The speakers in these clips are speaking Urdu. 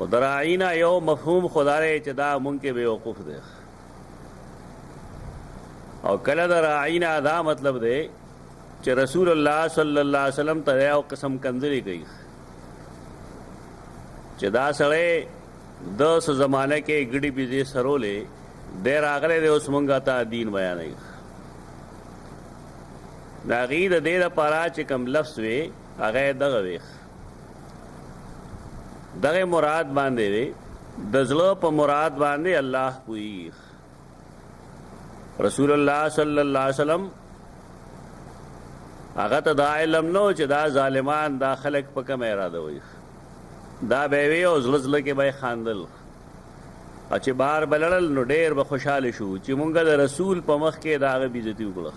او دراینا یو مفهوم خدای چې دا مونږ کې بیوقوف دی او کله دراینا دا مطلب دی چې رسول الله صلی الله علیه وسلم ته یو قسم کنځري کوي چې دا سره د زمانه کې ګډي بيزي سرولې ډېر اغله د اوس مونږه ته دین بیانوي دا غي د دې لپاره چې کوم لفظ وي هغه دغه وي دغه مراد باندې وي د زړه په مراد باندې الله کوي رسول الله صلی الله علیه وسلم هغه ته دا علم نو چې دا ظالمان دا خلق په کوم اراده وي دا به وی او زلزله کې به خاندل چې بار بلړل نو ډېر به خوشاله شو چې مونږ د رسول په مخ کې دا غو بیزتی وکړه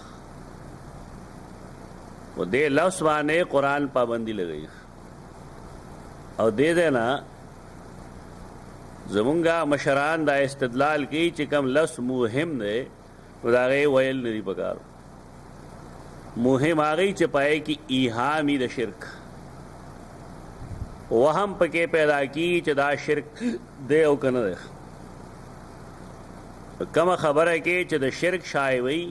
و دې لفظ باندې قرآن پابندي لګئی او دې دینا زمونږه مشران دا استدلال کوي چې کوم لفظ مهم دی نو دا غي ویل نه دی پکار مهم هغه چې پای کې ایهامی د شرک وهم پکې پیدا کی چې دا شرک دی او کنه دی کومه خبره کې چې د شرک شای وي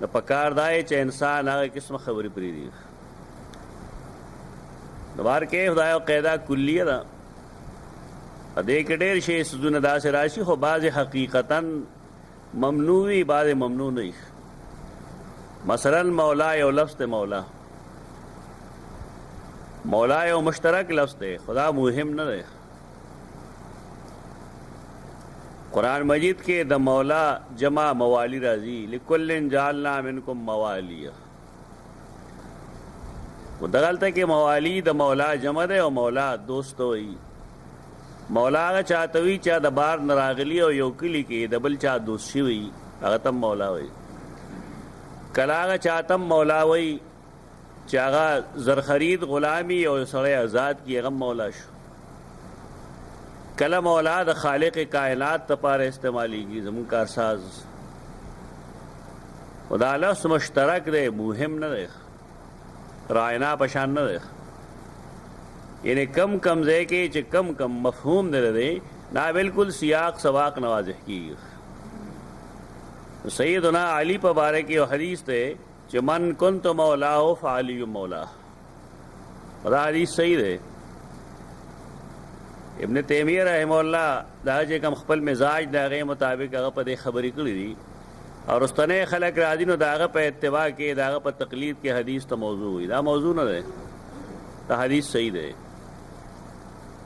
د پکار دای چې انسان هغه قسمه خبرې پری دی دوبار کې خدای او قاعده کلیه ده دې کې ډېر شی سونه داسې راشي خو بعض حقیقتا ممنوعي بعض ممنوع نه مثلا مولا یو لفظ ته مولا یو مشترک لفظ دی خدا مهم نه دی قرآن مجید کې د مولا جمع موالی راځي لکلن جعلنا منکم موالی ودغلته کې موالی د مولا جمع دی او مولا دوست وي مولا هغه چاته وي چې د بار نراغلی او یو کلی کې د بل چا دوست شي وي هغه تم مولا وي کله هغه چاته مولا وي چې هغه زر خرید غلامی او سړی آزاد کی هغه مولا شو کله مولا د خالق کائنات لپاره استعمالیږي زمون کارساز خدا لفظ مشترک دی مهم نه دی راینا پشان نه دی یعنی کم ځای کې چې کم مفهوم دی نا بالکل سیاق سواق نوازح کیږي سیدنا علی په باره کې یو حدیث ته چې من کنت مولا او فعلی مولا دا حدیث صحیح دی ابن تیمیہ رحمہ اللہ دا چې کوم خپل مزاج دا غي مطابق هغه په دې خبرې کړې دي اور استنه خلق راځي نو داغه په اتباع کې داغه په تقلید کې حدیث ته موضوع وي دا موضوع نه ده دا حدیث صحیح ده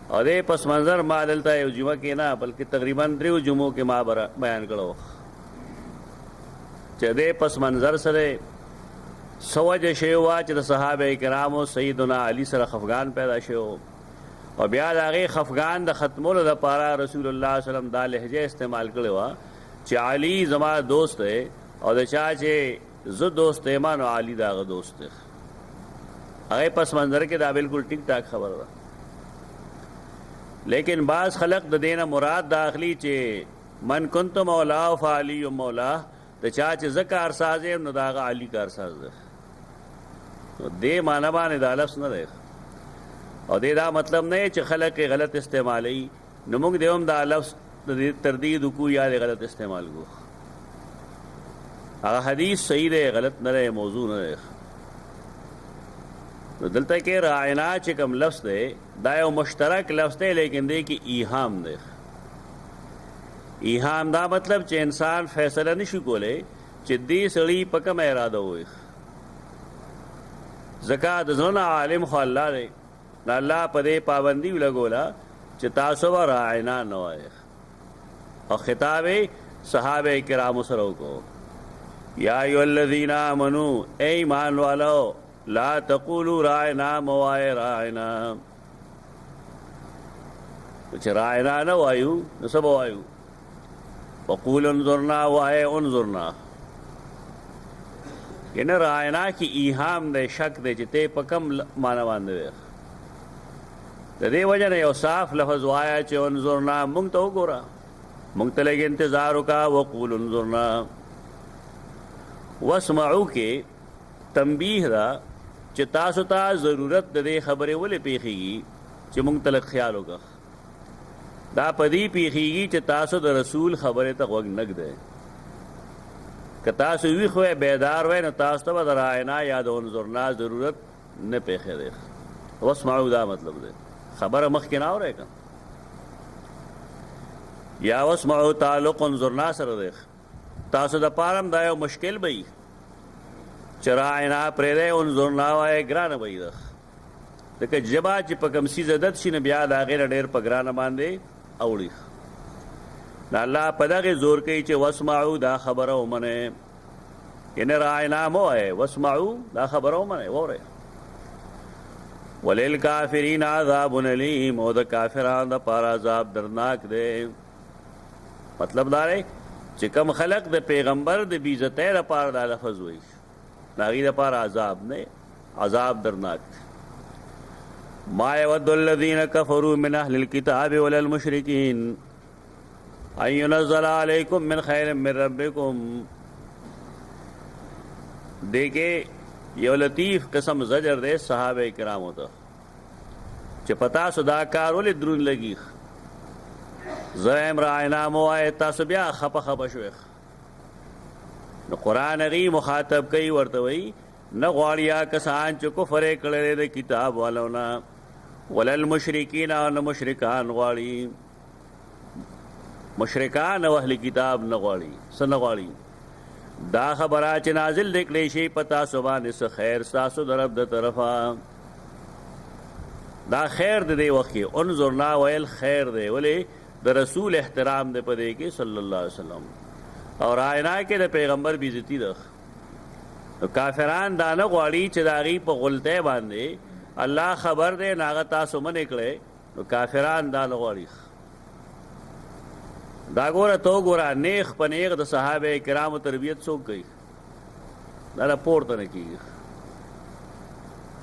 اور دې پس منظر ما دلته یو جمعه کې نه بلکې تقریبا 3 جمعو کې ما بیان کړو چې دې پس منظر سره سوجه شیوا چې د صحابه کرامو سیدنا علی سره خفغان پیدا شو او بیا دغه خفغان د ختمولو لپاره رسول الله صلی الله علیه وسلم دا لهجه استعمال کړو چې علی زما دوست ہے او د چا چې زه دوست یم نو علی داغه دوست ہے هغه پس منظر کې دا بالکل ټیک ټاک خبره ده لیکن بعض خلق د دینه مراد داخلي چې من کنت مولا او فعلی مولا د چا چې ذکر ساز نو داغه علی کار ساز ده دې معنی باندې د لفظ نه ده او دې دا مطلب نه چې خلق غلط استعمالي نو موږ دیوم دا لفظ تردید کو یا غلط استعمال کو هغه حدیث صحیح دی غلط نه دی موضوع نه دی دلته کې راینا چې کوم لفظ دی دا یو مشترک لفظ دی لیکن دې کې ایهام دی ایهام دا مطلب چې انسان فیصله نشي کولای چې دې سړی په کوم اراده وي زکات زونه عالم خو الله دی الله په دې پابندي لګولا چې تاسو راینا نه وای اور خطاب صحابہ کرام سره کو یا ایو الذین آمنو اے ایمان والو لا تقولوا رائنا موائے رائنا کچھ رائنا نہ وایو نو سب وایو وقول انظرنا وائے انظرنا یہ نہ رائنا کی ایہام دے شک دے جتے پکم مانا باندے د دې وجه نه یو صاف لفظ وایا چې انظرنا مونږ ته وګوره مونږ ته لږ انتظار وکړه وقول انظرنا واسمعوا کې تنبیه دا چې تاسو ته ضرورت د دې خبرې ولې پیښیږي چې مونږ ته لږ خیال وکړه دا پدی پیخیږي چې تاسو د رسول خبره ته غوږ نږدئ. که تاسو ویښ وئ بیدار وئ نو تاسو ته به د راینا یا د انظرنا ضرورت نه پیښېدی. واسمعو دا مطلب دی خبره مخکې نه اورئ که یا واسمعو تعلق انظرنا سره دی. تاسو د پاره هم دا یو مشکل به وي چې راینا پرېږدئ انظرنا وایې ګرانه به وي. ځکه ژبه چې په کوم څیز عادت شي نو بیا د هغې نه ډېر په ګرانه باندې اوړي. نو الله په دغې زور کوي چې واسمعو دا خبره ومنئ، یعنې راینا مه وایئ، واسمعو دا خبره ومنئ، واورئ. وللکافرین عذاب علیم، او د کافرانو دپاره عذاب دردناک دی. مطلب دا دی چې کم خلق د پیغمبر د بېعزتۍ دپاره دا لفظ وایي د هغې دپاره عذاب نه، عذاب دردناک دی. ما یود الذین کفروا من اهل الکتاب ولا المشرکین ان ينزل علیکم من خیر من ربکم. دیکھے یو لطیف قسم زجر دے صحابہ کرامو ته چې پتا سو دا کار ولې درون لګي. زم راینا مو آئے تاسو بیا خپه خپه شوئ. نو قرآن هغې مخاطب کوي ورته وایي نه غواړي کسان چې کفر یې کړی د کتاب والو نه، ولل مشرکین او نه مشرکان غواړي. مشرکان او اهل کتاب نه غواړي. څه نه غواړي؟ دا خبره چې نازل دی کړی شي په تاسو باندې څه خیر ستاسو د رب د طرفه. دا خیر د دې وخت کې انظرنا ویل خیر دی، ولې د رسول احترام دی په دې کې صلی الله علیه وسلم، او راینا کې د پیغمبر بېعزتي ده. کافران دا نه غواړي چې د هغې په غلطۍ باندې الله خبر دی نو هغه تاسو منې کړی. نو کافران دا نه غواړي. دا ګوره تو ګوره نیغ په نیغ د صحابه کرامو تربیت څوک کوي؟ دا راپورته نه کېږي.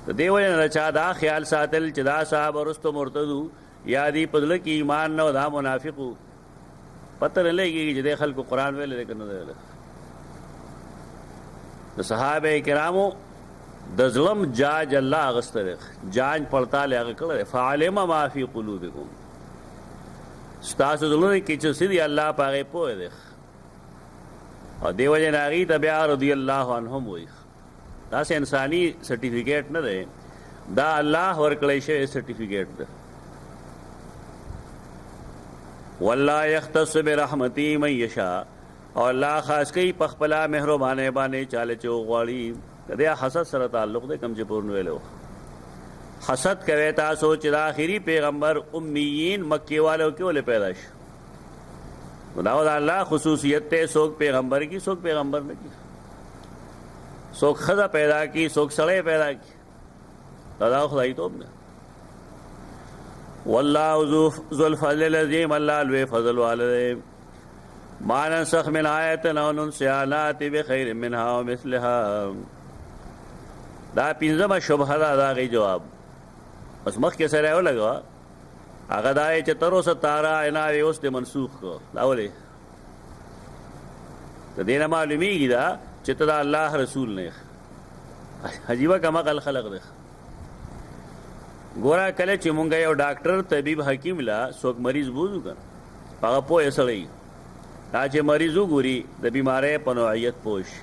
د دې وجې نه چا دا خیال ساتل چې دا صحابه وروسته مرتدو یا دې په زړه کې ایمان نه و، دا منافق و، پته نه لګېږي چې دې خلکو قرآن ویلی دی که نه دی ویلی. د صحابه کرامو د ظلم جاج الله اخیستی دی، جانچ پړتال یې هغه کړی دی. فعلم ما فی قلوبکم، ستاسو زړونو کې چې څه دي الله په هغې پوه دی. او دې وجې نه هغې ته بیا رضي الله عنهم وایي. داسې انساني سرټیفیکیټ نه دی، دا الله ورکړی شوی سرټیفیکیټ دی. والله یختص برحمتي من یشاء، او الله خاص کوي په خپله مهربانۍ باندې چاله چې وغواړي. د دې حسد سره تعلق دی کوم چې پورن ویلی و. حسد کوي تاسو چې د آخري پیغمبر امیین مکې والو کې ولې پیدا شو. نو دا د الله خصوصیت دی، څوک پیغمبر کی څوک پیغمبر نه کی، څوک ښځه پیدا کی څوک سړی پیدا کی. دا خدای توب نه. والله ذو الفضل العظیم، الله لوی فضل والا دی. ما ننسخ من آیة او ننسها نأتی بخیر منها ومثلها. دا پنځمه شبهه ده، د هغې جواب بس مخکې سره یې ولګوه. هغه دا یې چې تر اوسه تاره عناوې اوس دې منسوخ کړو. دا ولې؟ د دې نه معلومېږي دا چې ته د الله رسول نه یې. عجیبه کمعقل خلق دی. ګوره کله چې مونږ یو ډاکټر طبیب حکیم له څوک مریض بوځو که هغه پوهه سړی دا چې مریض وګوري د بیمارۍ په نوعیت پوه شي.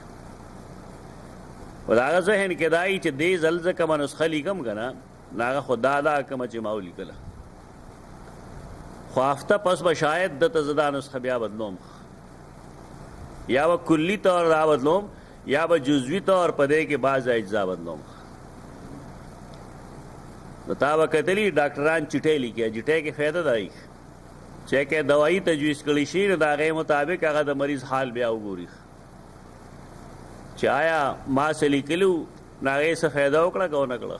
و د هغه ذهن کې دا وي چې دې ځل زه کومه نسخه لیکم که نه نو هغه خو دا کومه چې ما ولیکله، خو هفته پس به شاید دته زه دا نسخه بیا بدلوم، یا به کلي طور دا بدلوم یا به جزوي طور په دې کې بعض اجزا بدلوم. نو تا به کتلي ډاکټران چټۍ لیکي، چټۍ کې فایده دا وي چې که دوايي تجویز کړی شي نو د هغې مطابق هغه د مریض حال بیا وګوري چې آیا ما څه لیکلي وو نو هغې څه فایده وکړه که ونه کړه.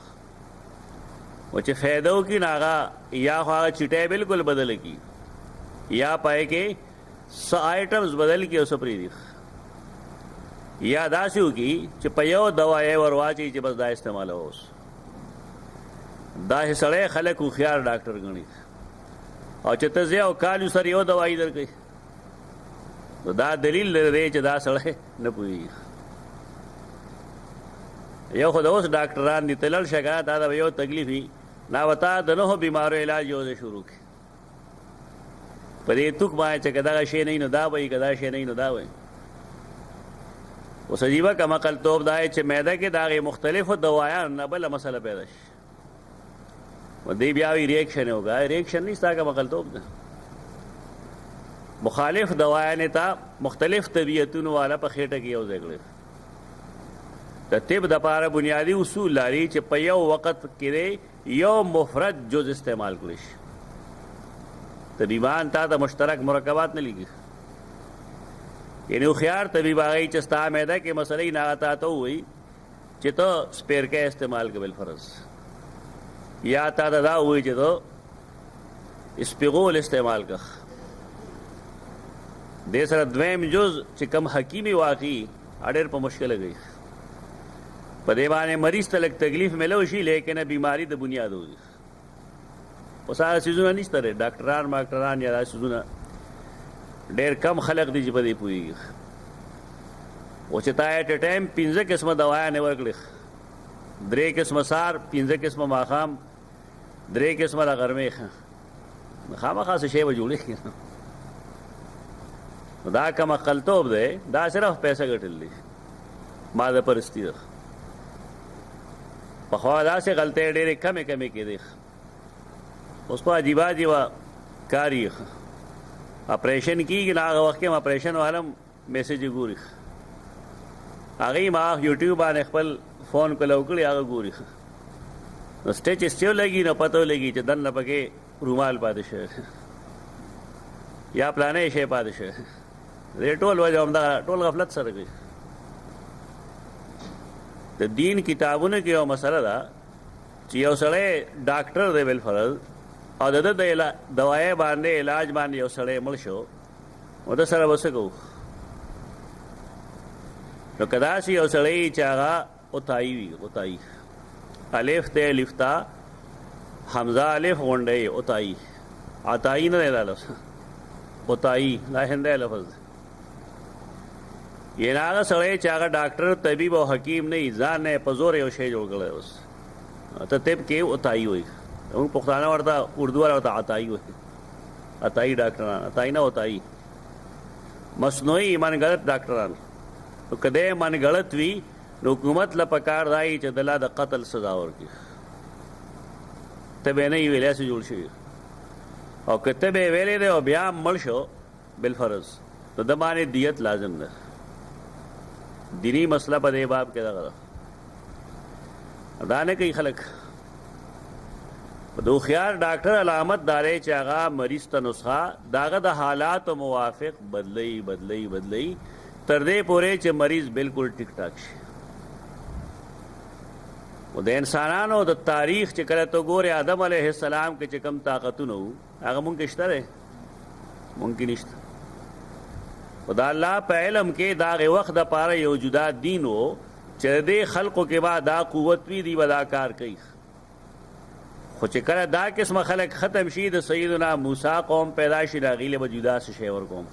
و چې فایده وکړي نو هغه یا خو هغه چټۍ بلکل بدله کړي یا پای کې څه آیټمز بدل کړي او څه پرېږدي، یا داسې وکړي چې په یو دوا یې ور واچوي چې بس دا استعمالوه. اوس داسې سړی خلک هوښیار ډاکټر ګڼي، او چې ته ځې او کال یو سر یو دوايي درکوي نو دا دلیل دی چې دا سړی نه پوهېږي. یو خو د اوس ډاکټران دي ته لړ شه که تا ته به یو تکلیف وي نا به تا د نهو بیمارو علاج یو ځای شروع کړي. په دې توک باندې چې کدا شی نه نو دا وایي کدا شی نه نو دا وایي. اوس عجیبه کم عقل توب دا چې معده کې داغه مختلفو دوايان نه بل مسله پیدا شي و دې بیا وی ریاکشن ہوگا. ریاکشن نہیں ستا کا عقل توب ده. مخالف دوايان ته مختلف طبیعتونو والا په خېټه کې یو ځای کړل. د طب د پاره بنیادی اصول لري چې په یو وخت کې یو مفرد جز استعمال کړي شي. طبيبان تا د مشترک مرکبات نه لګي. یعنی خيار طبيب هغه چې ستا معده کې مسلې نه آتا ته وي چې ته سپیر کې استعمال کوي فرض یا تا دا وي چې ته اسپیغول استعمال کا. د سره دویم جز چې کم حکیمی واقعي اډر په مشکل لګي په دې باندې مریض ته لږ تکلیف ملو شي لیکن بیماری د بنیاد وي. اوس هغه سيزونه نشته لري ډاکټران یا سيزونه ډېر کم خلق دي چې په دې پوهېږي. او چې تا ایټ ټایم 15 قسمه دوايانې ورکړي 3 قسمه سار 15 قسمه ماښام 3 قسمه د غرمې خامخا څه شی به جوړېږي. دا کم عقل توب دی. دا صرف پیسې ګټل دي ماده پرستی ده. پخوا داسې غلطۍ ډېرې کمې کېدې. اوس په عجیبه کاری اپریشن کیږي نو هغه وخت کې اپریشن والم میسج ګوري هغه ما یوټیوب باندې خپل فون کولو کړی هغه ګوري نو سټیچ استیو لګي نو پته لګي چې دنه پکې رومال پاتې شي یا پلانې شي پاتې شي. دې ټول وجه هم دا ټول غفلت سره کوي. د دین کتابونو کې یو مسله ده چې یو سړی ډاکټر دی بل فرض او د دوايي باندې علاج باندې یو سړی مړ شو او د سره وسه کو نو کدا چې یو سړی چې هغه اوتای الف ته لفتا حمزه الف غونډه اوتای عطای نه لالس اوتای نه هنده لفظ یې هغه سړی چې هغه ډاکټر طبيب او حکیم نه ځان نه په زور یو شی جوړ کړی اوس ته طب کې اوتای وي. اون پښتانه ورته اردو ورته عطای وي. عطای ډاکټران عطای نه اوتای مصنوعي ایمان غلط ډاکټران. نو کده ایمان غلط وي نو حکومت لا پکار راي چې دلا د قتل سزا ورکړي. ته به نه ویلې سې جوړ شي او کته به ویلې او بیا مړ شو بل فرض نو د باندې دیت لازم ده. دینی مسله په دې باب کې دا دا نه کوي خلک. دو خيار ډاکټر علامت دارې چې هغه مریض ته نسخه داغه د حالات موافق بدلی تر دې پورې چې مریض بالکل ټیک ټاک شي. او د انسانانو د تاریخ چې کله تو ګوره آدم علیه السلام کې چې کم طاقتونه هغه مونږ شته ممکن نشته. خدا الله په علم کې دا وخت د پاره یو جدا دین وو چې دې خلقو کې بعد دا قوت وی دی ودا کار کوي. خو چې کله دا قسم خلق ختم شي د سیدنا موسی قوم پیدا شي دا غیله وجودا څه شی ور کوم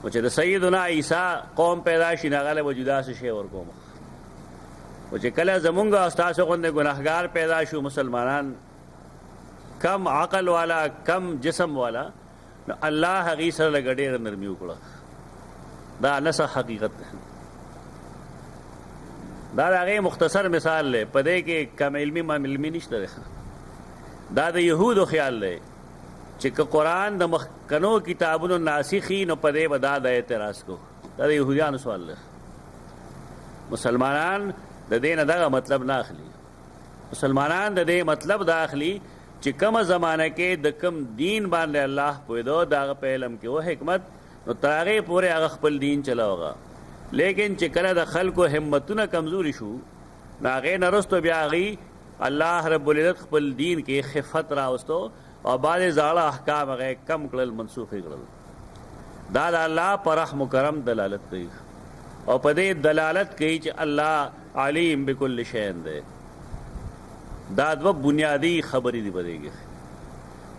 او چې د سیدنا عیسی قوم پیدا شي دا غیله وجودا څه شی ور کوم او چې کله زمونږ استاد غوندې ګناهګار پیدا شو مسلمانان کم عقل والا کم جسم والا الله هغه سره لګډېر نرمي وکړه. دا نس حقیقت دا هغه مختصر مثال لې پدې کې کم علمي ما علمي نشته. دا د يهودو خیال لې چې قرآن د مخکنو کتابونو ناسخین او پدې ودا د اعتراض کو. دا د يهودانو سوال لې. مسلمانان د دې نه دا مطلب نه اخلي. مسلمانان د دې مطلب دا اخلي چې کومه زمانہ کې د کم دین باندې الله پویدو دا په علم کې او حکمت نو تاغه پورې هغه خپل دین چلاوغا. لیکن چې کله د خلکو همتونه کمزوري شو ناغه نرستو بیا غي الله رب العزت خپل دین کې خفت راوستو او بعد زاړه احکام هغه کم کړل منسوخ کړل. دا د الله پر رحم کرم دلالت کوي او په دې دلالت کوي چې الله علیم بكل شیء ده. دا دو بنیادی خبرې دی بدیږي.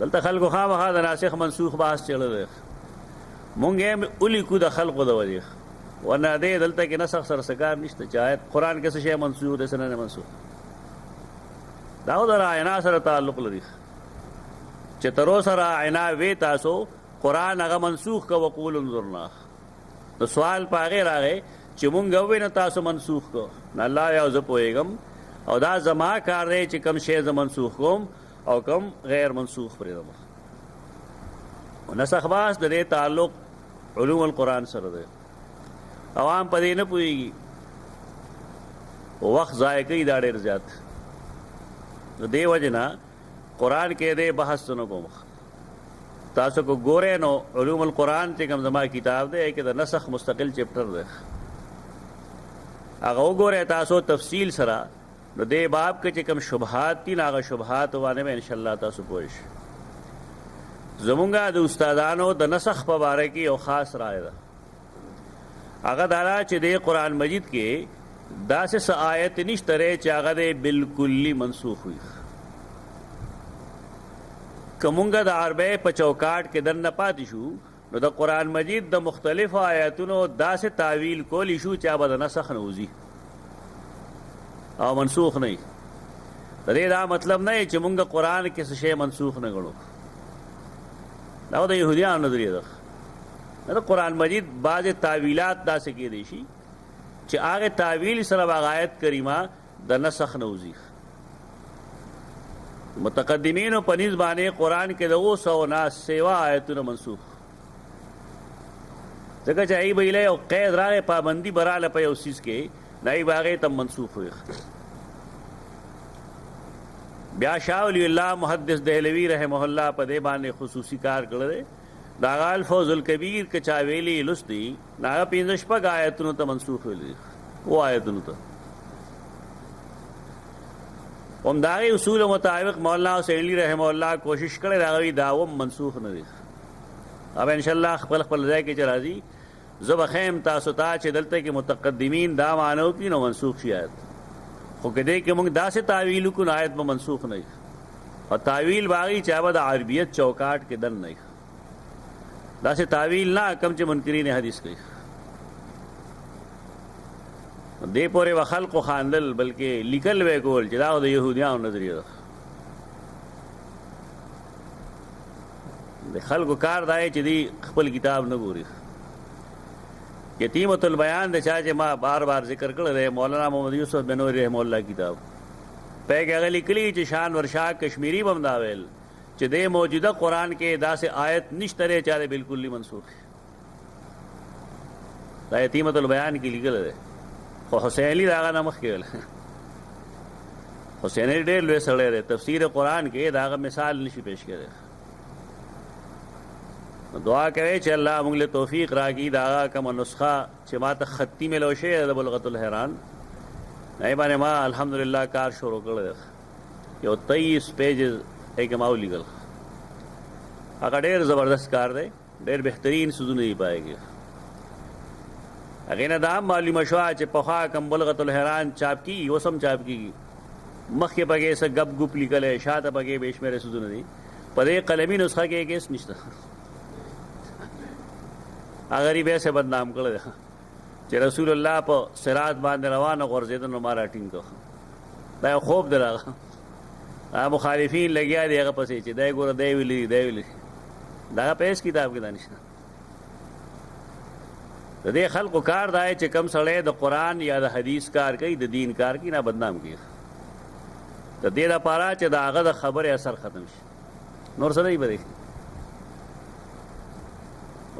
دلته خلکو خامخا د ناسخ منسوخ بحث چلل مونږ هم اولی کو د خلقو د وجه ورنه دې دلته کې نسخ سره سکار نشته. چاہے قرآن کې څه شی منسوخ دي سره نه منسوخ دا د راینا سره تعلق لري چې تر اوسه راعنا وې تاسو قرآن هغه منسوخ که وقول انظرنا. نو سوال په هغې راغی چې مونږ ووې نو تاسو منسوخ کو. نو الله یا زه پوهېږم او دا زما کار دی چې کم شی زه منسوخ کوم او کم غیر منسوخ پرېږدم. نسخ باس د دې تعلق علوم القرآن سره دی. عوام په دې نه پوهېږي، وخت ضایع کوي دا ډېر زیات. نو دې وجې نه قرآن کې دې بحث نه کوم. تاسو کو ګورئ نو علوم القرآن چې کوم زما کتاب دی کې د نسخ مستقل چپټر دی، هغه وګورئ تاسو تفصیل سره. نو دې باب کې چې کوم شبهات دي هغه شبهات باندې به انشاءالله تاسو پوه شئ. زمونږه د استادانو د نسخ په باره کې یو خاص رائے ده. هغه دا ده چې د قرآن مجید کې داسې څه آیت نشته دی چې هغه دی بالکلي منسوخ وي. که مونږ د عربۍ په چوکاټ کې دننه پاتې شو نو د قرآن مجید د مختلفو آیاتونو داسې تعویل کولی شو چې هغه د نسخ نه وځي او منسوخ نه وي. د دې دا مطلب نه چې مونږ قرآن کې څه شی منسوخ نه ګڼو. دا د یهودیانو نظریه ده. د قرآن مجید بعضې تعویلات داسې کېدی شي چې هغې تعویل سره به هغه آیت کریمه د نسخ نه وځي. متقدمینو په نیز باندې قرآن کې د 200 نه سوا آیتونه منسوخ، ځکه چې هغې به یې یو قید راغی، پابندي به راغله په یو څیز کې، نو هغې به هغې ته منسوخ وي. بیا شاه ولی الله محدث دهلوي رحمه الله په دې باندې خصوصي کار کړی دی. د هغه الفوز الکبیر که چا ویلي لوستی نو هغه 15 آیتونو ته منسوخ ویلي، و آیتونو ته. همدغې اصول مطابق مولانا حسین علی رحمه الله کوشش کړی د هغوی دا هم منسوخ نه دی. اب انشاءالله خپل خپل ځای کې چې راځي زه به ښیم تاسو ته چې دلته کې متقدمین دا معنی وکړي نو منسوخ شي آیت، خو که دې کې موږ داسې تعویل وکړو نو آیت به منسوخ نه وي. او تعویل به هغې چې هغه د عربیت چوکاټ کې دن نه وي، داسې تعویل نه کم چې منکرین حدیث کوي. دې پورې به خلقو خاندل بلکې لیکل به کول چې دا د یهودیانو نظریه ده. د خلکو کار دا چې دی خپل کتاب نه ګوري. یتیمۃ البیان د چا چې ما بار بار ذکر کړی دی، مولانا محمد یوسف بنوري رحمه الله کتاب په کې هغه لیکلي چې شان ورشاه کشمیری به هم دا ویل چې د موجوده قرآن کې داسې آیت نشته دی چې هغه بالکل منسوخ دی. دا یتیمۃ البیان کې لیکلی دی، خو حسین علی د هغه نه مخکې ویل. حسین علی ډېر لوی سړی دی، تفسیر قرآن کې د هغه مثال نشي پیش کړی. دعا کوي چې الله موږ له توفیق راکړي د هغه کومه نسخه چې ما ته خطي میلو شوې د بلغت الحیران، هغې باندې ما الحمدلله کار شروع کړی دی. یو 23 پیجز هغې ما ولیکل. هغه ډېر زبردست کار دی، ډېر بهترین څیزونه یې پای کې. هغې نه دا هم معلومه شوه چې پخوا کوم بلغت الحیران چاپ کېږي اوس هم چاپ کېږي، مخکې پکې څه ګپ ګپ لیکلی، شاته پکې بې شمېره څیزونه دي. په دې قلمي نسخه کې هېڅ نشته. غریب ایسے بدنام کړی دی چې رسول الله په صراط باندې روانه غورځېده نو ما راټینګ کړ. دا یو خوب دی راغه. مخالفین لګیا دي هغه پسې چې دی ګوره دی ویلي دی ویلي، دا په هېڅ کتاب کې دا نشته. د دې خلقو کار دا چې کم سړی د قرآن یا د حدیث کار کوي، د دین کار کوي، نه بدنام کېږي. د دې لپاره چې د هغه د خبرې اثر ختم شي، نور څه نه وي.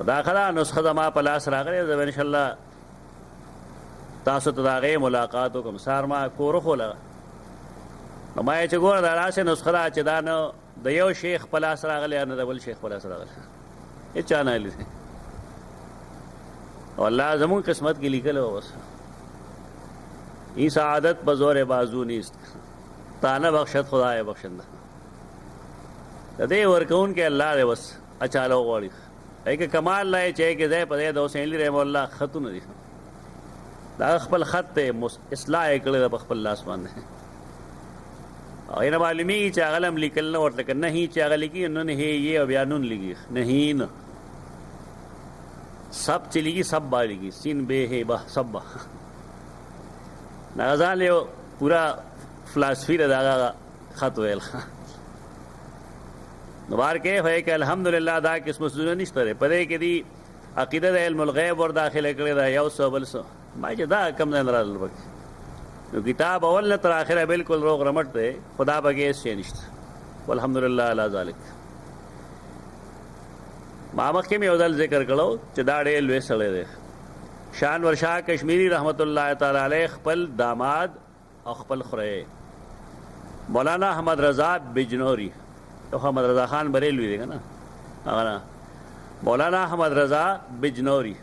دا خلا نسخه زما په لاس راغلی، زه به انشاءالله تاسو ته د هغې ملاقات وکړم. سهار ما کور وښوله نو ما یې چې ګوره دا داسې نسخه ده چې دا نه د یو شیخ په لاس راغلی نه د بل شیخ په لاس راغلی، هېڅ چا نه لیدلی. او الله زمون قسمت کې لیکلی و بس این سعادت به زور بازو نیست تا نه بخشد خدای بخشنده. د دې ورکوونکی الله دی، بس اچاله وغواړي. ایک کمال لای چې کې ځای په د حسین علی رحمه الله خطونه دي، دا خپل خط ته اصلاح یې کړی په خپل لاس باندې. او یې نه معلومېږي چې هغه هم لیکل نه ورته که نهي چې هغه لیکي نون هې یې او بیا نون لیکي، نهي نه سب چې لیکي سب با لیکي، سین بے ہے به سب با. هغه ځان یو پورا فلاسفي ده د هغه خط ویل. نوار کیف ہے کہ الحمدللہ دا قسم سوزونه نشته دی پدې کې دی عقیده د علم الغیب ور داخله کړی دا یو څه بل څه ما چې دا کم نه راځل وکي نو کتاب اول نه تر اخره بالکل روغ رمټ دی خدا بګې شي نشته والحمدللہ علی ذلک ما مخکې یو ځل ذکر کړو چې دا ډېر لوی سړی دی شان ورشاه کشمیری رحمت الله تعالی علیه خپل داماد او خپل خره مولانا احمد رضا بجنوری تو احمد رضا خان بریلوی دی کنه هغه مولانا احمد رضا بجنوری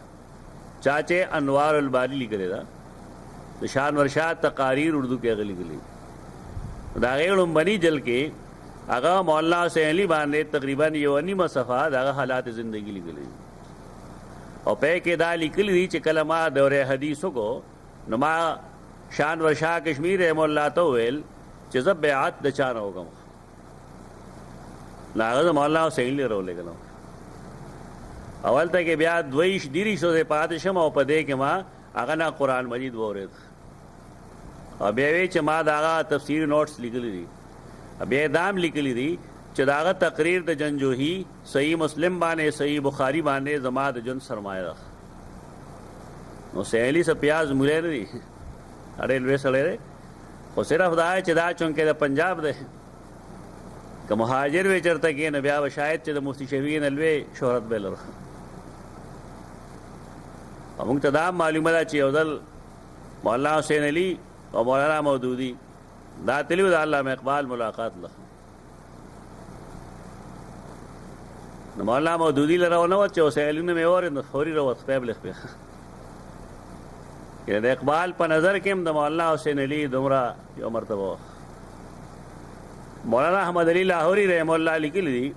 چاچے انوار الباری لیکلی دا شان ورشاه تقاریر اردو کې غلي غلي دا غیړم بنی جل کې هغه مولانا حسین علی باندې تقریبا یو نیمه صفحه دا حالات زندگی لیکلی او په کې دا لیکلی دي چې کلمه دوره حدیثو کو نو ما شان ورشاه کشمیر رحم الله تو ویل چې زب بیعت د چانه وګم لاغه مولانا حسین علی رولې غلو اول ته کې بیا دویش دیری شو د پادشم او پدې کې ما هغه نه قران مجید وورید او بیا وی چې ما داغه تفسیر نوٹس لیکلی دي بیا دام لیکلی دي چې داغه تقریر د جنجوهی صحیح مسلم باندې صحیح بخاری باندې زما د جن سرمایه ده نو سهلی س پیاز مولې نه دي اړې لوي سره خو صرف دا چې دا چونکه د پنجاب ده که مهاجر وی چرته کې نه بیا شاید چې د مفتی شفیع نلوي شهرت به لره موږ ته دا معلومه ده چې یو ځل مولانا حسین علی او مولانا مودودی دا تلیو د علامه اقبال ملاقات له نو مولانا مودودی لره ونه چې حسین علی نه مې اور نو فوري روت په بلخ په کې د اقبال په نظر کې د مولانا حسین علی دومره یو مرتبه مولانا احمد علی لاہوری رحم الله لیکلی دي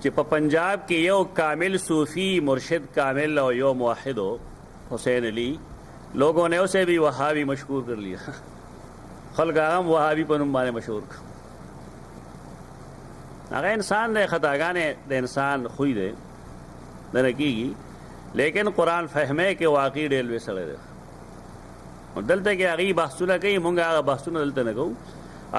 چې په پنجاب کې یو کامل صوفی مرشد کامل او یو موحد حسین علی لوگوں نے اسے بھی وہابی مشہور کر لیا خلق عام وہابی په نوم باندې مشهور هغه انسان د خطاګانې د انسان خوې دی نه کیږي لیکن قرآن فهمه کې واقعي ډېر لوی سړی دی دلته کې هغې بحثونه کوي مونږ هغه بحثونه دلته نه کوو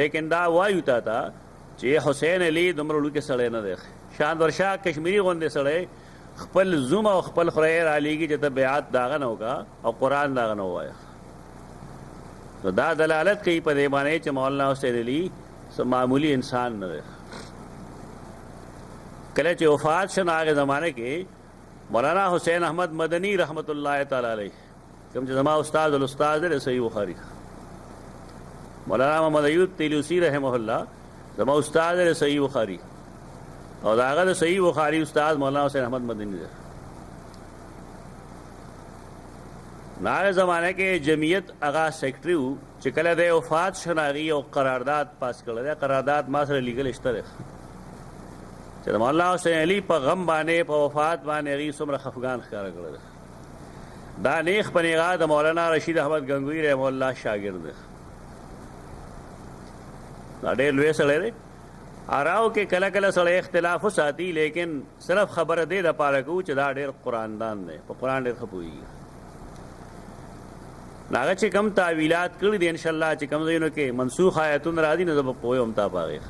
لیکن دا وایو تا چې حسین علی دومره لوی کې سړی نه دی شان ورشاه کشمیری غوندې سړی خپل زوم او خپل خیر علیږي چې ته بیعت داغه نه وکړه او قرآن داغه نه ووایه نو دا دلالت کوي په دې باندې چې مولانا حسین علی معمولی انسان نه دی کله چې وفات شو هغه زمانه کې مولانا حسین احمد مدنی رحمت الله تعالی علیه کوم چې زما استاد الاستاد دی صحیح بخاری مولانا محمد ایوب تیلوسی رحمه الله زما استاد صحیح بخاری او داغه صحیح بخاری استاد مولانا حسین احمد مدنی دی ناغه زمانه کې جمعیت اغا سیکرټری چې کله د وفات شناغي او قرارداد پاس کړل قرارداد ما سره لیګل اشتره چې مولانا حسین علی په غم باندې په وفات باندې غي څومره خفقان ښکار کړل دا نیخ پنیغا د مولانا رشید احمد گنگوی رحم الله شاګرد ډېر لوی سړی دی اراو کې کله کله سړی اختلاف وساتي لیکن صرف خبره دې د پاره کو چې دا ډېر قرآن دان دی په قرآن ډېر ښه پوهېږي هغه چې کوم تعویلات کړي دي انشاءالله چې کوم ځایونو کې منسوخ آیتونه راځي نو زه به پوهیم تا په هغې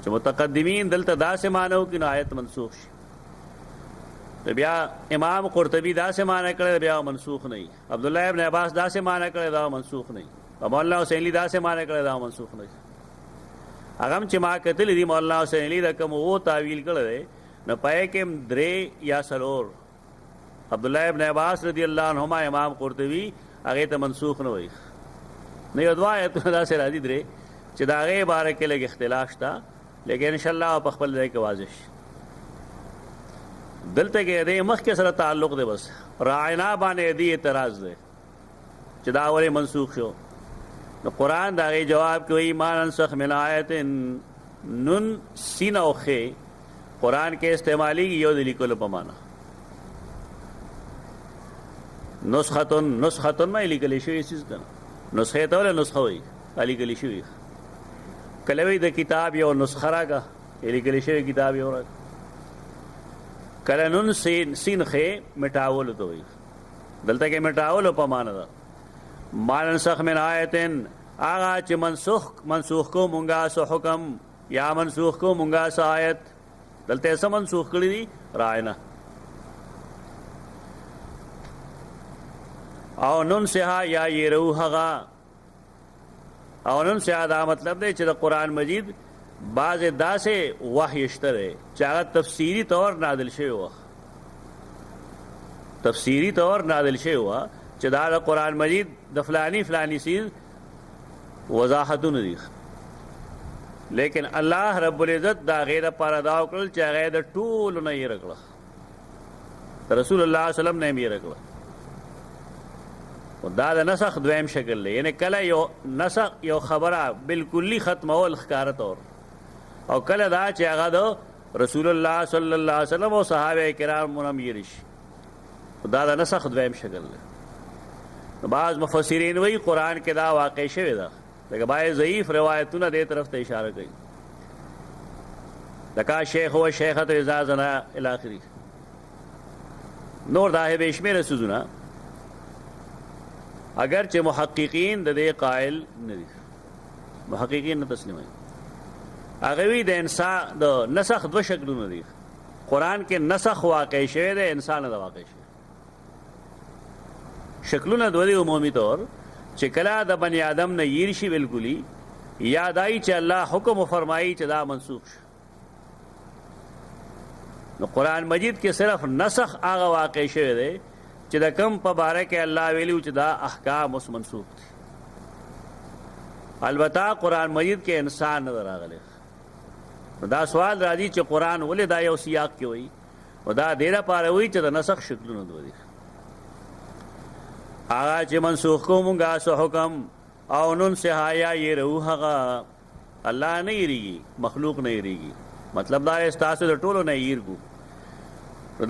چې متقدمین دلته داسې معنی وکړي نو آیت منسوخ شي بیا امام قرطبي داسې معنی کړی بیا منسوخ نه وي عبدالله ابن عباس داسې معنی کړی دا منسوخ نه وي مولانا حسین علی داسې معنی کړی دا منسوخ نه وي هغه چې ما کتلی دي مولانا حسین علی د کوم و تعویل کړی دی نو پای کې درې یا څلور عبدالله ابن عباس رضی الله عنهما امام قرطبي هغې ته منسوخ نه وایي نه یو دوه آیتونه داسې راځي درې چې د هغې باره کې لږ اختلاف شته لیکن انشاءالله په خپل ځای کې واضح شي دلته کې دې مخکې سره تعلق دی بس راینا باندې دې اعتراض دی چې دا ولې منسوخ شو نو قرآن دا غي جواب کوي ما ننسخ من آیت نون سین او خې قرآن کې استعمالي یو د لیکلو په معنا نسختن ما لیکل شوی چیز ده نسخه ته ول نسخه وي لیکل شوی کله وی د کتاب یو نسخه راګه لیکل شوی کتاب یو راګه کله نون سین خې مټاول ته وي دلته کې مټاول په معنا ده ما ننسخ من آیتن آغا چې منسوخ کو مونږه سو حکم یا منسوخ کو مونږه سایت دلته سم منسوخ کړی دي راینا او نن سها یا يرو هغه او نن سها دا مطلب دی چې د قران مجید بعض داسې وحی شته چې هغه تفسیری طور نازل شوی و تفسیری طور نازل شوی و چې دا د قران مجید د فلانی فلانی سیز وضاحتونه دي لیکن الله رب العزت دا غیر پر دا وکړل چې هغه د ټول نه یې رکړه رسول الله صلی الله علیه وسلم نه یې رکړه دا د نسخ دویم شکل دی یعنی کله یو نسخ یو خبره بالکلی ختمول ښکاره طور او کله دا چې هغه د رسول الله صلی الله علیه وسلم او صحابه کرام هم یې رشي دا د نسخ دویم شکل دی بعض مفسرین وایي قرآن کې دا واقع شوی ده لکه باید ضعیف روایتونه دې طرف ته اشاره کوي لکه شیخ و شیخت اذا زنا الی آخره نور دا بے شمېره څیزونه اگر چې محققین د دې قائل نه دي محققین نه تسلیموي هغه وی د انسان د نسخ دوه شکلونه دي قرآن کې نسخ واقع شوی دی انسان نه واقع شوی شکلونه دوه دي عمومي طور چې کله د بنی آدم نه ییر شي بالکلی یاد آئی چې الله حکم فرمایي چې دا منسوخ شي نو قرآن مجید کې صرف نسخ هغه واقع شوی دی چې د کم په باره کې الله ویلو چې دا احکام اوس منسوخ دي البته قرآن مجید کې انسان نه راغلی دا سوال راځي چې قرآن ولې دا یو سیاق کې وایي او دا دې لپاره وایي چې د نسخ شکلونه دوه دي هغه چې منسوخ کو مونږه سو حکم او نن سهایا یې رو هغه الله نه یریږي مخلوق نه یریږي مطلب دا استاسو د ټولو نه یریږو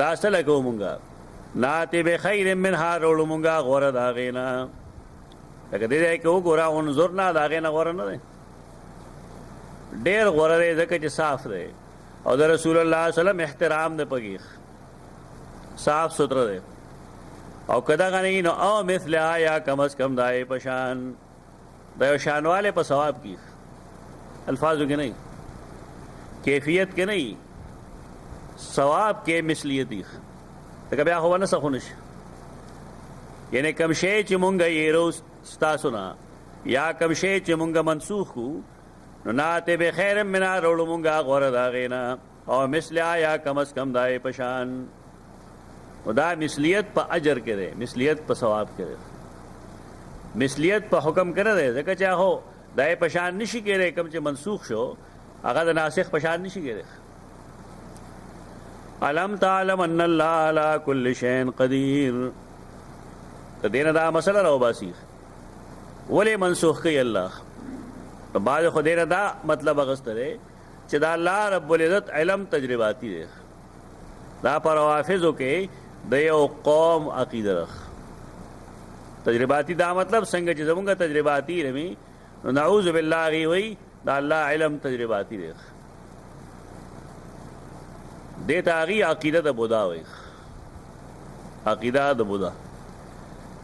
دا اصل کو مونږه ناتی بخیر منها روڑو مونگا غور داغینا لکه دې کې وګوره انظر نه داغینا غور نه دی ډېر غور دی ځکه چې صاف دی او د رسول الله صلی الله علیه وسلم احترام دی پکې صاف ستر دی او کدا غنی نو او مثل یا کم از کم دای پشان د یو شانواله په ثواب کې الفاظو کې نه کیفیت کې نه ثواب کې مثلیت دی لکه بیا خو نسخ نشي یعنی کم شی چې مونږ یې روز ستاسو نه یا کم شی چې مونږ منسوخ کو نو ناته به خیر منا روړو مونږه غور داغینا او مثل یا کم از کم دای پشان او دا مثلیت په اجر کې ده مثلیت په ثواب کې ده مثلیت په حکم کې ده ځکه چې هو دای پشان نشي کېږي کم چې منسوخ شو هغه د ناسخ پشان نشي کېږي علم تعلم ان الله على كل شيء قدير تدین دا مسله راو باسی ولی منسوخ کی الله بعد خدای نه دا مطلب اغستره چې دا الله رب العزت علم تجرباتی دی دا پر حافظو کې د یو قوم عقیده رخ تجرباتی دا مطلب څنګه چې زمونږه تجرباتی رمی نعوذ بالله غي وی دا الله علم تجرباتی دی دیتا آغی عقیدہ دا بودا ہوئی عقیدہ دا بودا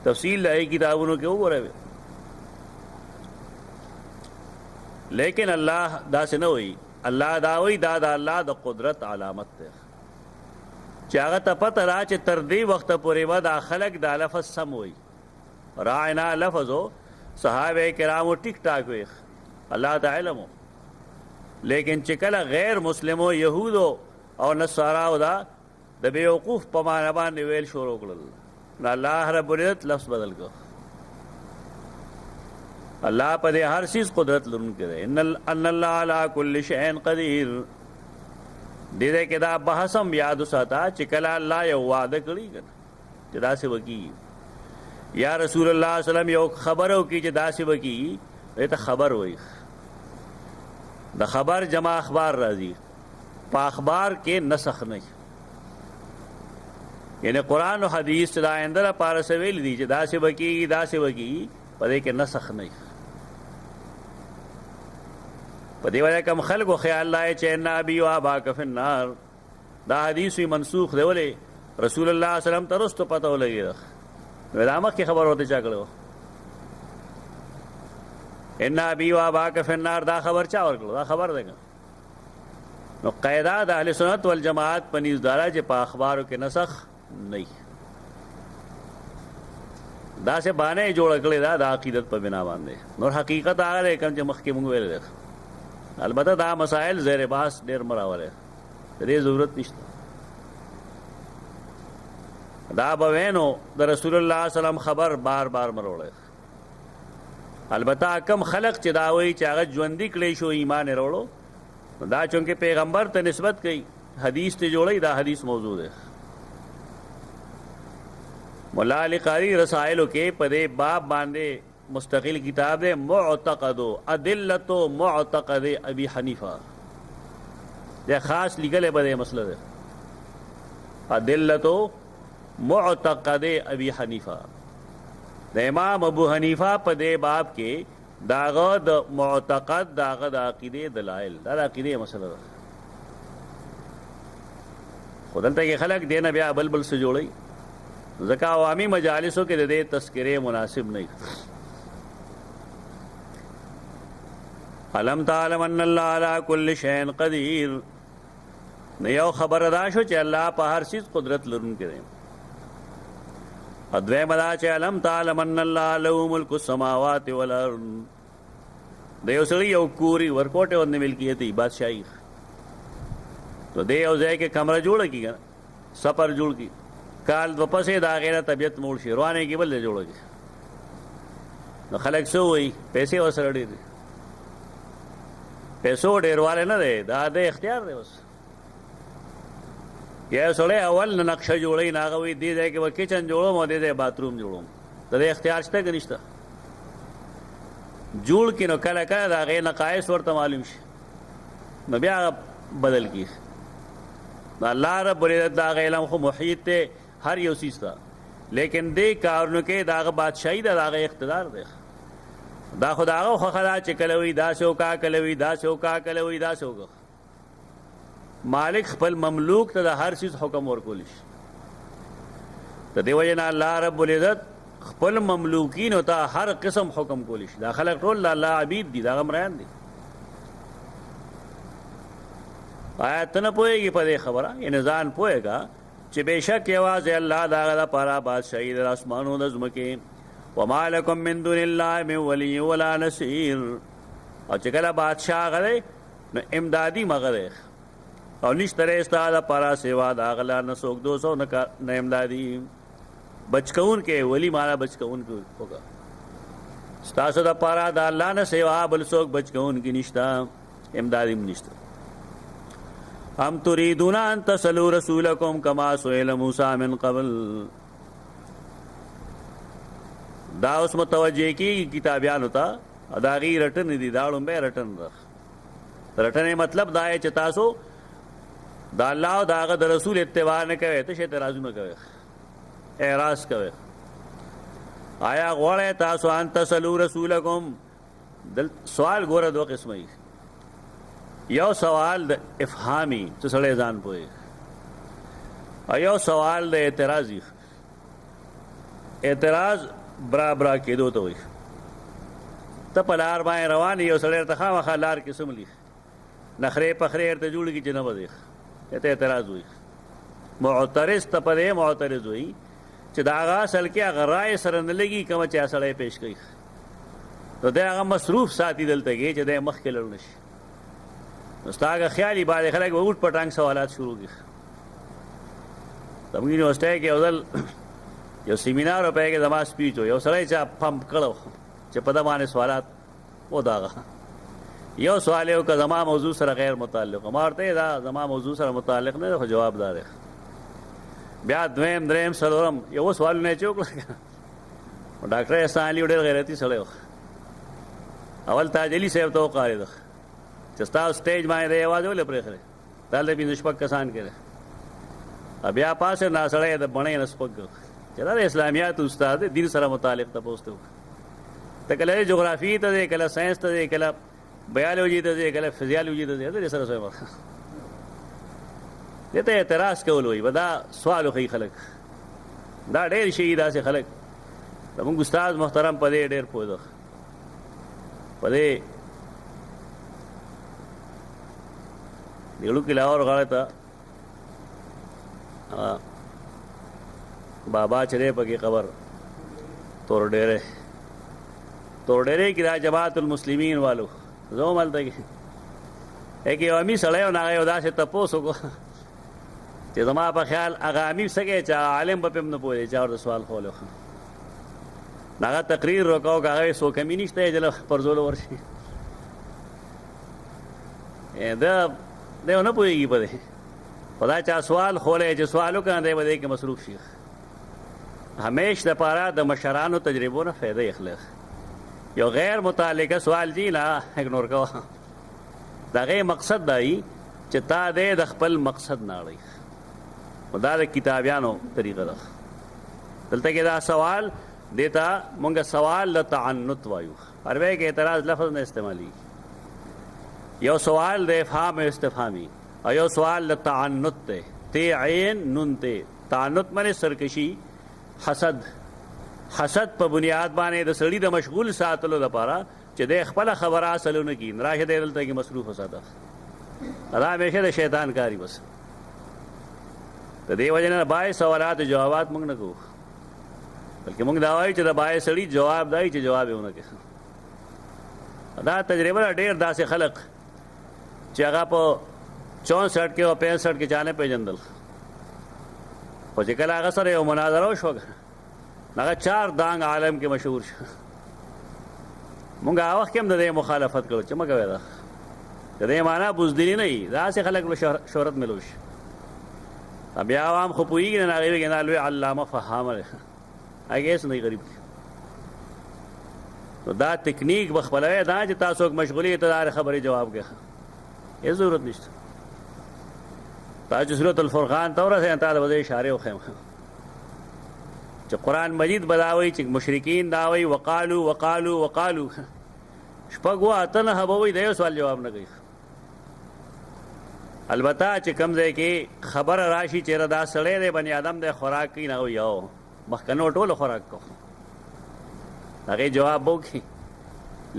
تفصیل لائے کتابوں کے وہ رہے لیکن اللہ دا سے نہ ہوئی اللہ دا ہوئی دا دا اللہ دا قدرت علامت تے چاگا تا پتہ را چے تردی وقت پوری و دا خلق دا لفظ سم ہوئی رائنا لفظ ہو صحابہ کرامو ٹک ٹاک ہوئی اللہ تا علم ہو لیکن چکل غیر مسلمو یہودو او نصاراو دا د بیوقوف په معنا باندې ویل شروع کړل نو الله رب العزت لفظ بدل کو الله په دې هر چیز قدرت لرونکی دی ان الله علی کل شیء قدیر دې کې دا بحثم یاد وساته چې کله الله یو وعده کړی کنه چې دا څه وکی یا رسول الله صلی الله علیه وسلم یو خبرو کی چې دا څه وکی ته خبر وای د خبر جمع اخبار راځي په اخبار کې نسخ نه یعنی قرآن و حدیث دا اندر پار سویل دی چې دا سی بکی دا سی بکی په دې کې نسخ نه په دې وجه کوم خلکو خیال لای چې ان ابي و اباک فی النار دا حدیث منسوخ دی ولې رسول الله صلی الله علیه وسلم ترستو پته ولګی دا مخکې خبر ورته چا کړو ان ابي و اباک فی النار دا خبر چا ورکړو دا خبر دی نو قاعده د اهل سنت والجماعت په نيز دارا چې په اخبارو کې نسخ نه دا سه باندې جوړ کړی دا د عقیدت په بنا باندې نور حقیقت هغه کوم چې مخکې موږ ویل البته دا مسائل زیر باس ډیر مراوله دې ضرورت نشته دا بوینو د رسول الله سلام خبر بار بار مروړي البته کم خلق چې دا وایي چې هغه ژوندۍ کړي شو ایمان وروړو دا چونکه پیغمبر ته نسبت کوي حدیث ته جوړي دا حدیث موضوع ده مولا علی قاری رسائلو کې په دې باب باندې مستقل کتاب ہے معتقد ادلت معتقد ابی حنیفہ یہ خاص لکھل ہے بڑے مسئلہ ہے ادلت معتقد ابی حنیفہ د امام ابو حنیفہ په دې باب کې داغه د معتقد داغه د عقیده دلائل دا عقیده مسله ده خدلته کې خلق دینه بیا بلبل سے جوړي ځکه عوامي مجالسو کې د دې تذکره مناسب نه علم تعلم ان الله على كل شيء قدير نه یو خبر ادا شو چې الله په هر چیز قدرت لرونکی دی ادوی مدا چې علم تعلم ان الله له ملک السماوات والارض د یو سړي یو کوری ورکوټه ورنه ملکیت ای بادشاہي تو د یو ځای کې کمره جوړه کیږي سفر جوړ کی کال د پسې دا غیره طبيعت موړ شي روانه کې بل جوړه کی نو خلک سو وي پیسې وسره ډېر پیسو ډیرواله نه دی دا د اختیار دی اوس یا سړی اول نقشه جوړی ناغوي دی ځای کې و کچن جوړوم او دی ځای باتروم جوړوم د اختیار شته که نشته جوړ کې نو کله کله د هغې نقایص ورته معلوم شي نو بیا بدل کی الله رب العزت د هغه علم خو محیط دی هر یو څیز ته لیکن دې کارونو کې د هغه بادشاهي د هغه اقتدار دی دا خداغه خو خلا چې کلوي دا سو کا کلوي دا سو کا کلوي دا سو مالک خپل مملوک ته د هر چیز حکم ورکول شي ته دی وجه الله رب العزت خپل مملوکین ته هر قسم حکم کول شي دا خلق ټول الله عبید دي دا غمران دي آیا ته نه پوهېږي په دې خبره یعنې ځان پوهېږه چې بېشک یوازې الله د هغه لپاره بادشاهي د اسمانو د ځمکې وما لکم من دون الله من ولی ولا نصیر او چې کله بادشاہ هغه دی نو امدادي مغه دی او نشته ستا دپاره سوا د هغه لا نه څوک دوست او نه امدادي بچکونکی ولی مانا بچکونکی وکړه ستاسو دپاره د الله نه سوا بل څوک بچکونکی نشته امدادي هم نشته ام تريدون ان تسلوا رسولكم كما سئل موسى من قبل دا اوس متوجه کی کتابیان ہوتا اداغي رټن دي دا لومبه رټن رټنې مطلب دا چې تاسو دا الله او دا د رسول اتباع نه کوي ته اعتراض نه کوي اعراض کوي آیا غواړئ تاسو ان تسلوا رسولکم دل سوال ګوره دوه قسمه یو سوال د افهامي چې سړی ځان پوهي او یو سوال د اعتراضي اعتراض برابر کېدو ته وایي ته په لار باندې روان یو سړی ته خامخا لار کې سملی نخرې پخرې ورته جوړېږي چې نه به ته اعتراض وایي معترض ته په دې معترض وایي چې د هغه اصل کې هغه رایې سره نه لګي کومه چې سړی پیش کوي نو دی هغه مصروف ساتي دلته کې چې دی مخکې لاړ نه شي نو ستا هغه خیالي بعضې خلک به اوټ پټانګ سوالات شروع کړي زموږ یونیورسټۍ کې یو ځل یو سیمینار په کې زما سپیچ و یو سړی چا پمپ کړو چې په ده باندې سوالات وداغه یو سوال یې وکړه زما موضوع سره غیر متعلق ما ورته دا زما موضوع سره متعلق نه دی خو جواب دا دی بیا دویم دریم څلورم یو سوالونه یې چې وکړه ډاکټر احسان علي ډېر غیرتي سړی و اول تاج علي صاحب ته وقارېده چې ستا سټیج باندې دی یوازې ولې پرېښلی تا هلته پنځه شپږ کسان کې دی بیا پاسې دا سړی د بڼې نه سپک چې دا د اسلامیات استاد دی دین سره متعلق تپوس ته وکړه ته کله جغرافي ته دی کله ساینس ته دی کله بیالوجي ته دی کله فزیالوجي ته دی دې سره سره دې ته اعتراض کول وایي به دا سوال وښیي خلک دا ډېر شي داسې خلک زموږ استاد محترم په دې ډېر پوه ده په دې یړو کې لاور غاړه ته بابا چرې پکې قبر تور ډېرې کې دا جماعت المسلمین والو زه هم هلته کې یو امي سړی و نه هغه یو داسې تپوس وکړو چې زما په خیال هغه امي څه کوي چې عالم به پې هم نه پوهېدی چا ورته سوال خولی هغه تقریر وکړو که هغه څو کمي نشته یې جله پرزولو ورشي ده ونه پوهېږي په دې خو دا چا سوال خولی چې سوال وکړه دی به دې کې مصروف شي همیش دپاره د مشرانو تجربو نه فایده اخلي یو غیر متعلقه سوال جی نه اګنور کوه د هغې مقصد دا وي چې تا دی د خپل مقصد نه اړوي دا د کتابیانو طریقه ده دلته کې دا سوال دې ته مونږ سوال د تعنت وایو عربی کې اعتراض لفظ نه استعمالي یو سوال د افهام استفهامي او یو سوال د تعنت دی تی عین نون تی تعنت معنی سرکشي حسد په بنیاد باندې د سړي د مشغول ساتلو لپاره چې د خپل خبره اصلو نه کین راشه دی دلته کې مصروف وساته دا همیشه د شیطان کاری بس د دې وجه نه بای سوالات جوابات موږ نه کوو بلکې موږ دا وایو چې د بای سړي جواب دی چې جواب یې ونه کوي دا تجربه ډېر داسې خلق چې هغه په 64 کې او 65 کې چانه پیژندل خو چې کله هغه سره یو مناظره وشوه هغه 4 دانګ عالم کې مشهور شو مونږ هغه وخت کې هم د دې مخالفت کړو چې مه کوئ دا د دې معنا بزدلي نه وي داسې خلک به شهرت ملو شي بیا عوام خو پوهېږي نه هغې وایي نه لوی علامه فهامه دی هغې هېڅ نه غریب نو دا تکنیک به خپلوئ دا چې تا څوک مشغولي ته د هرې خبرې جواب کوي هېڅ ضرورت نشته تا چې صورت الفرقان ته ورسېږې تا د به زه اشارې وښیم چې قرآن مجید به دا وایي چې مشرکین دا وایي وقالو شپږ اوه اته نهه به وایي د یو سوال جواب نه کوي البته چې کوم ځای کې خبره راشي چېرې دا سړی دی بني آدم دی خوراک کوي نه وایي یو مخکنو ټولو خوراک کو هغې جواب به وکړي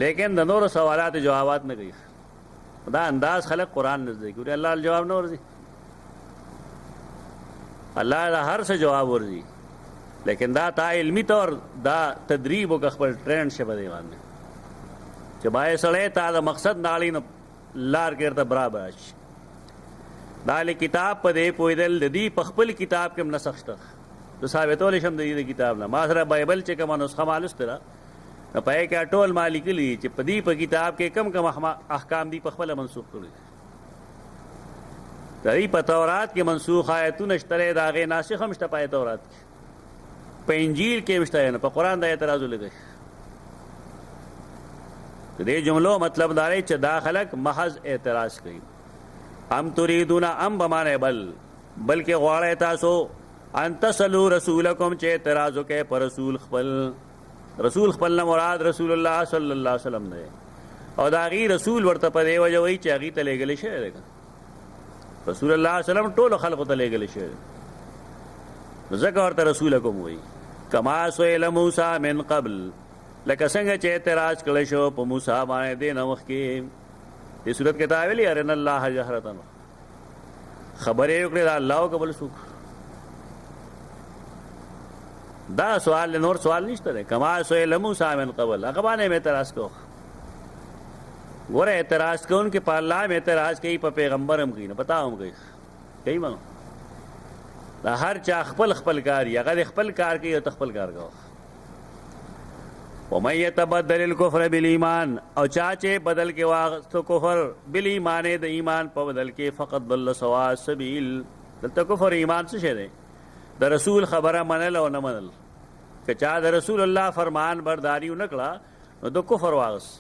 لیکن د نورو سوالاتو جوابات نه کوي دا انداز خلک قرآن نه زده کوي الله جواب نه ورځي الله دا هر څه جواب ورځي لیکن دا تا علمی طور دا تدریب وکړه خپل ټرینډ شه په دې باندې چې باید سړی تا د مقصد ناړي نه لار کې ورته برابر شي دا له کتاب په دې پوهېدل د دې په خپل کتاب کې هم نسخ شته زه ثابتولی شم د دې د کتاب نه ما سره بایبل چې کومه نسخه ما لوستې ده نو په هغې کې ټول ما لیکلي چې په دې په کتاب کې کم احکام دي په خپله منسوخ کړي د دې په تورات کې منسوخ آیتونه شته دی د هغې ناسخ هم شته په تورات کې په انجیل کې هم شته نه په قرآن دا اعتراض ولګوي د دې جملو مطلب دا دی چې دا خلک محض اعتراض کوي ام تریدون ام بمانه بلکې غواړئ تاسو ان تسلو رسولکم چې اعتراض وکړئ په رسول خپل نه مراد رسول الله صلی الله علیه وسلم دی او د هغې رسول ورته په دې وجه وایي چې هغې ته لېږلی شوی دی رسول الله صلی الله علیه وسلم ټولو خلقو ته لېږلی شوی دی نو ځکه ورته رسولکم وایي کما سئل موسی من قبل لکه څنګه چې اعتراض کړی شو په موسی باندې دې نه مخکې دې صورت کې تا ویلي ارنا الله جهرة خبرې وکړې د الله او قبل څوک دا سوال نور سوال نشته دی کما سئل موسی من قبل هغه باندې مې اعتراض کو ګوره اعتراض کوونکي په الله هم اعتراض کوي په پیغمبر هم کوي نه پتا هم کوي مانو دا هر چا خپل کار هغه د خپل کار کوي او ته خپل کار کوه ومن یتبدل الکفر بالایمان او چا چې بدل کې واغستو کفر بالایمان د ایمان په بدل کې فقط ضل سواء السبیل دلته کفر ایمان څه شی دی د رسول خبره منل او نه منل که چا د رسول الله فرمان برداری ونه کړه نو د کفر واغست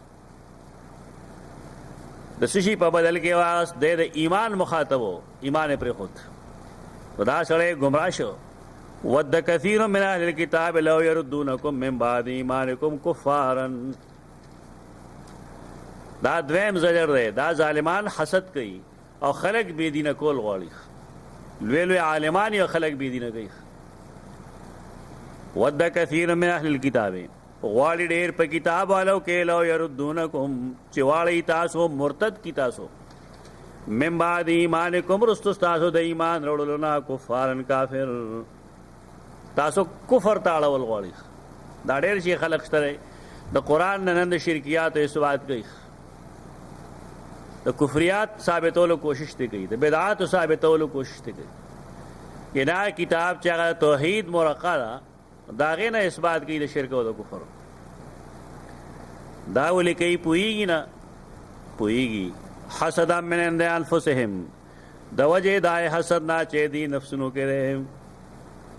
د څه شي په بدل کې واغست د ایمان مخاطب و ایمان یې پرېښود دا سړی ګمراه شو ود کثیر من اهل الكتاب لو يردونکم من بعد ایمانکم کفارا دا دویم زجر دی دا ظالمان حسد کوي او خلق بې دینه کول غواړي لوی عالمان یا خلق بې دینه کوي ود کثیر من اهل الكتاب غواړي ډېر په کتاب والو کې لو يردونکم چې واړی تاسو مرتد کی تاسو من بعد ایمانکم رستو تاسو د ایمان وروړلو نه کفارن کافر تاسو کفر تاړول غواړي. دا ډېر شي خلک شته د قرآن نه نن د شرکیات اثبات کوي، د کفریات ثابتولو کوشش دی کوي، د بدعات ثابتولو کوشش دی کوي. دا کتاب چې هغه توحید مرقه ده د هغې نه اثبات کوي د شرک او د کفر. دا ولې کوي پوهېږي نه پوهېږي. حسدا من عند انفسهم د وجې دا حسد نه چې دی نفسونو کې دی.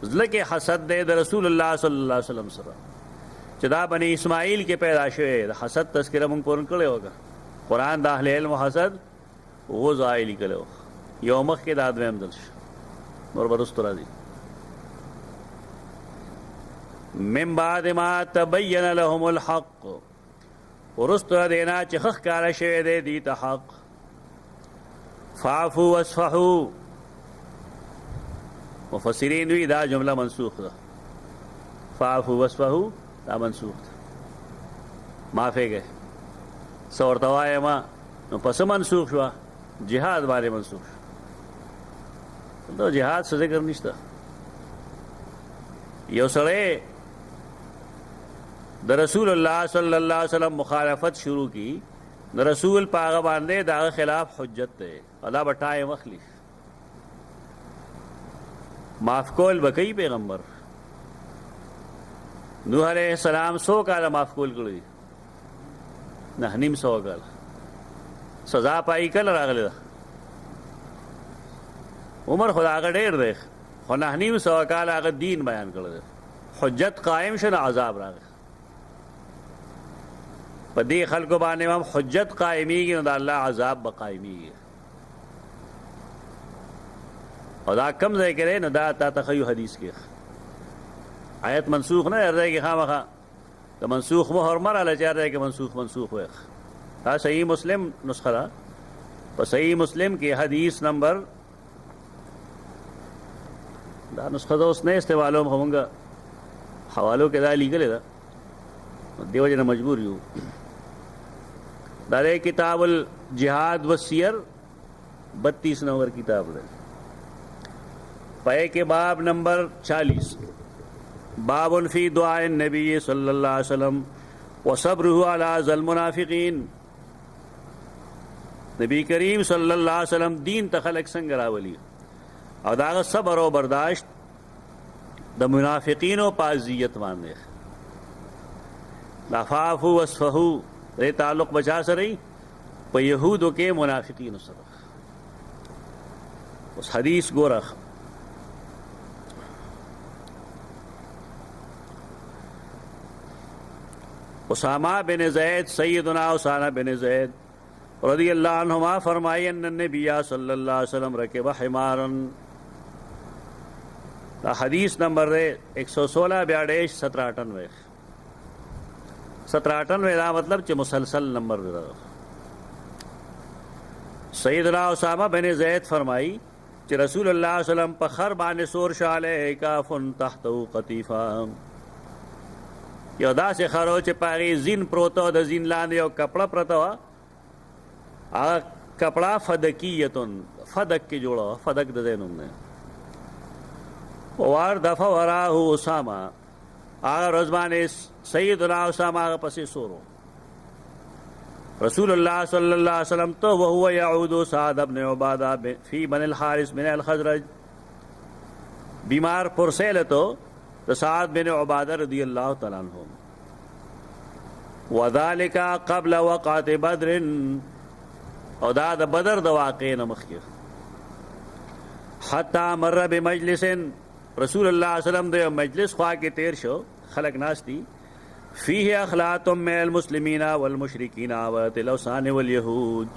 زړه کې حسد دی د رسول الله صلی الله علیه وسلم سره چې دا بني اسماعیل کې پیدا شوی. د حسد تذکره مونږ پورن کړی وګه قرآن د اهل علم حسد هغو ځای لیکلی و. یو مخکې دا دویم دل شو نور به رستو راځي. من بعد ما تبین لهم الحق ورستو دینا چې ښه ښکاره شوی دی دي ته حق. فاعفو واصفحو مفسرین وی دا جمله منسوخ ده. فاعفو واصفحو دا منسوخ ده معافی گئے سورته وایم نو پس منسوخ شوه جهاد باندې منسوخ شو. دا جهاد څه ذکر نشته. یو سړی د رسول الله صلی الله علیه وسلم مخالفت شروع کی د رسول پاغه باندې داغه خلاف حجت ده ادا بټای مخلی معاف کول بکی پیغمبر نوح علیہ السلام 100 کاله معاف کول کړی نه نیم 100 کاله سزا پای کله راغلی ده. عمر خدا هغه ډېر دی خو نه نیم 100 کاله هغه دین بیان کړی حجت قائم شنه عذاب راغی. په دې خلکو باندې هم حجت قائمیږي نو د الله عذاب به قائمیږي. او دا کم ځای کې دی نو دا تا تخیو حدیث کې آیت منسوخ نه هر ځای کې خامخا د منسوخ مهر مراله چې هر ځای کې منسوخ وي. دا صحیح مسلم نسخه ده. په صحیح مسلم کې حدیث نمبر دا نسخه ده اوس نه استعمالو همونګه حوالو کې دا لیکلې ده دیو جن مجبور یو. دارے کتاب الجہاد والسیر 32 نمبر کتاب ہے. پے کے باب نمبر 40 باب فی دعاء النبی صلی اللہ علیہ وسلم وصبره علی ذل المنافقین. نبی کریم صلی اللہ علیہ وسلم دین تخلق څنګه راولي او دا صبر او برداشت د منافقینو په اذیت باندې. لفافو وصفحو دې تعلق بچا سره په یهودو کې منافقینو سره. اوس حدیث ګوره اسامہ بن زید سیدنا اسامہ بن زید رضی اللہ عنہما فرمائے ان النبی صلی اللہ علیہ وسلم رکب حمارا. حدیث نمبر 116 42 1798 1798 دا مطلب چې مسلسل نمبر دی. سیدنا اسامہ بن زید فرمائی چې رسول الله صلی الله علیه وسلم په خر باندې سور شاله کافن تحته قطیفه یو داسې خرو چې پاغي زین پروتو د زین لاندې یو کپڑا پرته وا هغه کپڑا فدکیتون فدک کې جوړه فدک د زینوم نه وار دفع وراه اسامہ آغا رضبان سیدنا اسامہ آغا پسی سورو رسول اللہ صلی اللہ علیہ وسلم تو وہو یعود سعد ابن عبادہ فی بن الحارث من الخزرج بیمار پرسیلتو سعد بن عبادہ رضی اللہ تعالیٰ عنہ وذالک قبل وقعت بدر او دا بدر دا واقع نمخیر حتی مر بمجلس رسول اللہ صلی اللہ علیہ وسلم دے مجلس خواہ کے تیر شو خلق ناستی فیہ اخلاط من المسلمین والمشرکین آوات الاوثان والیہود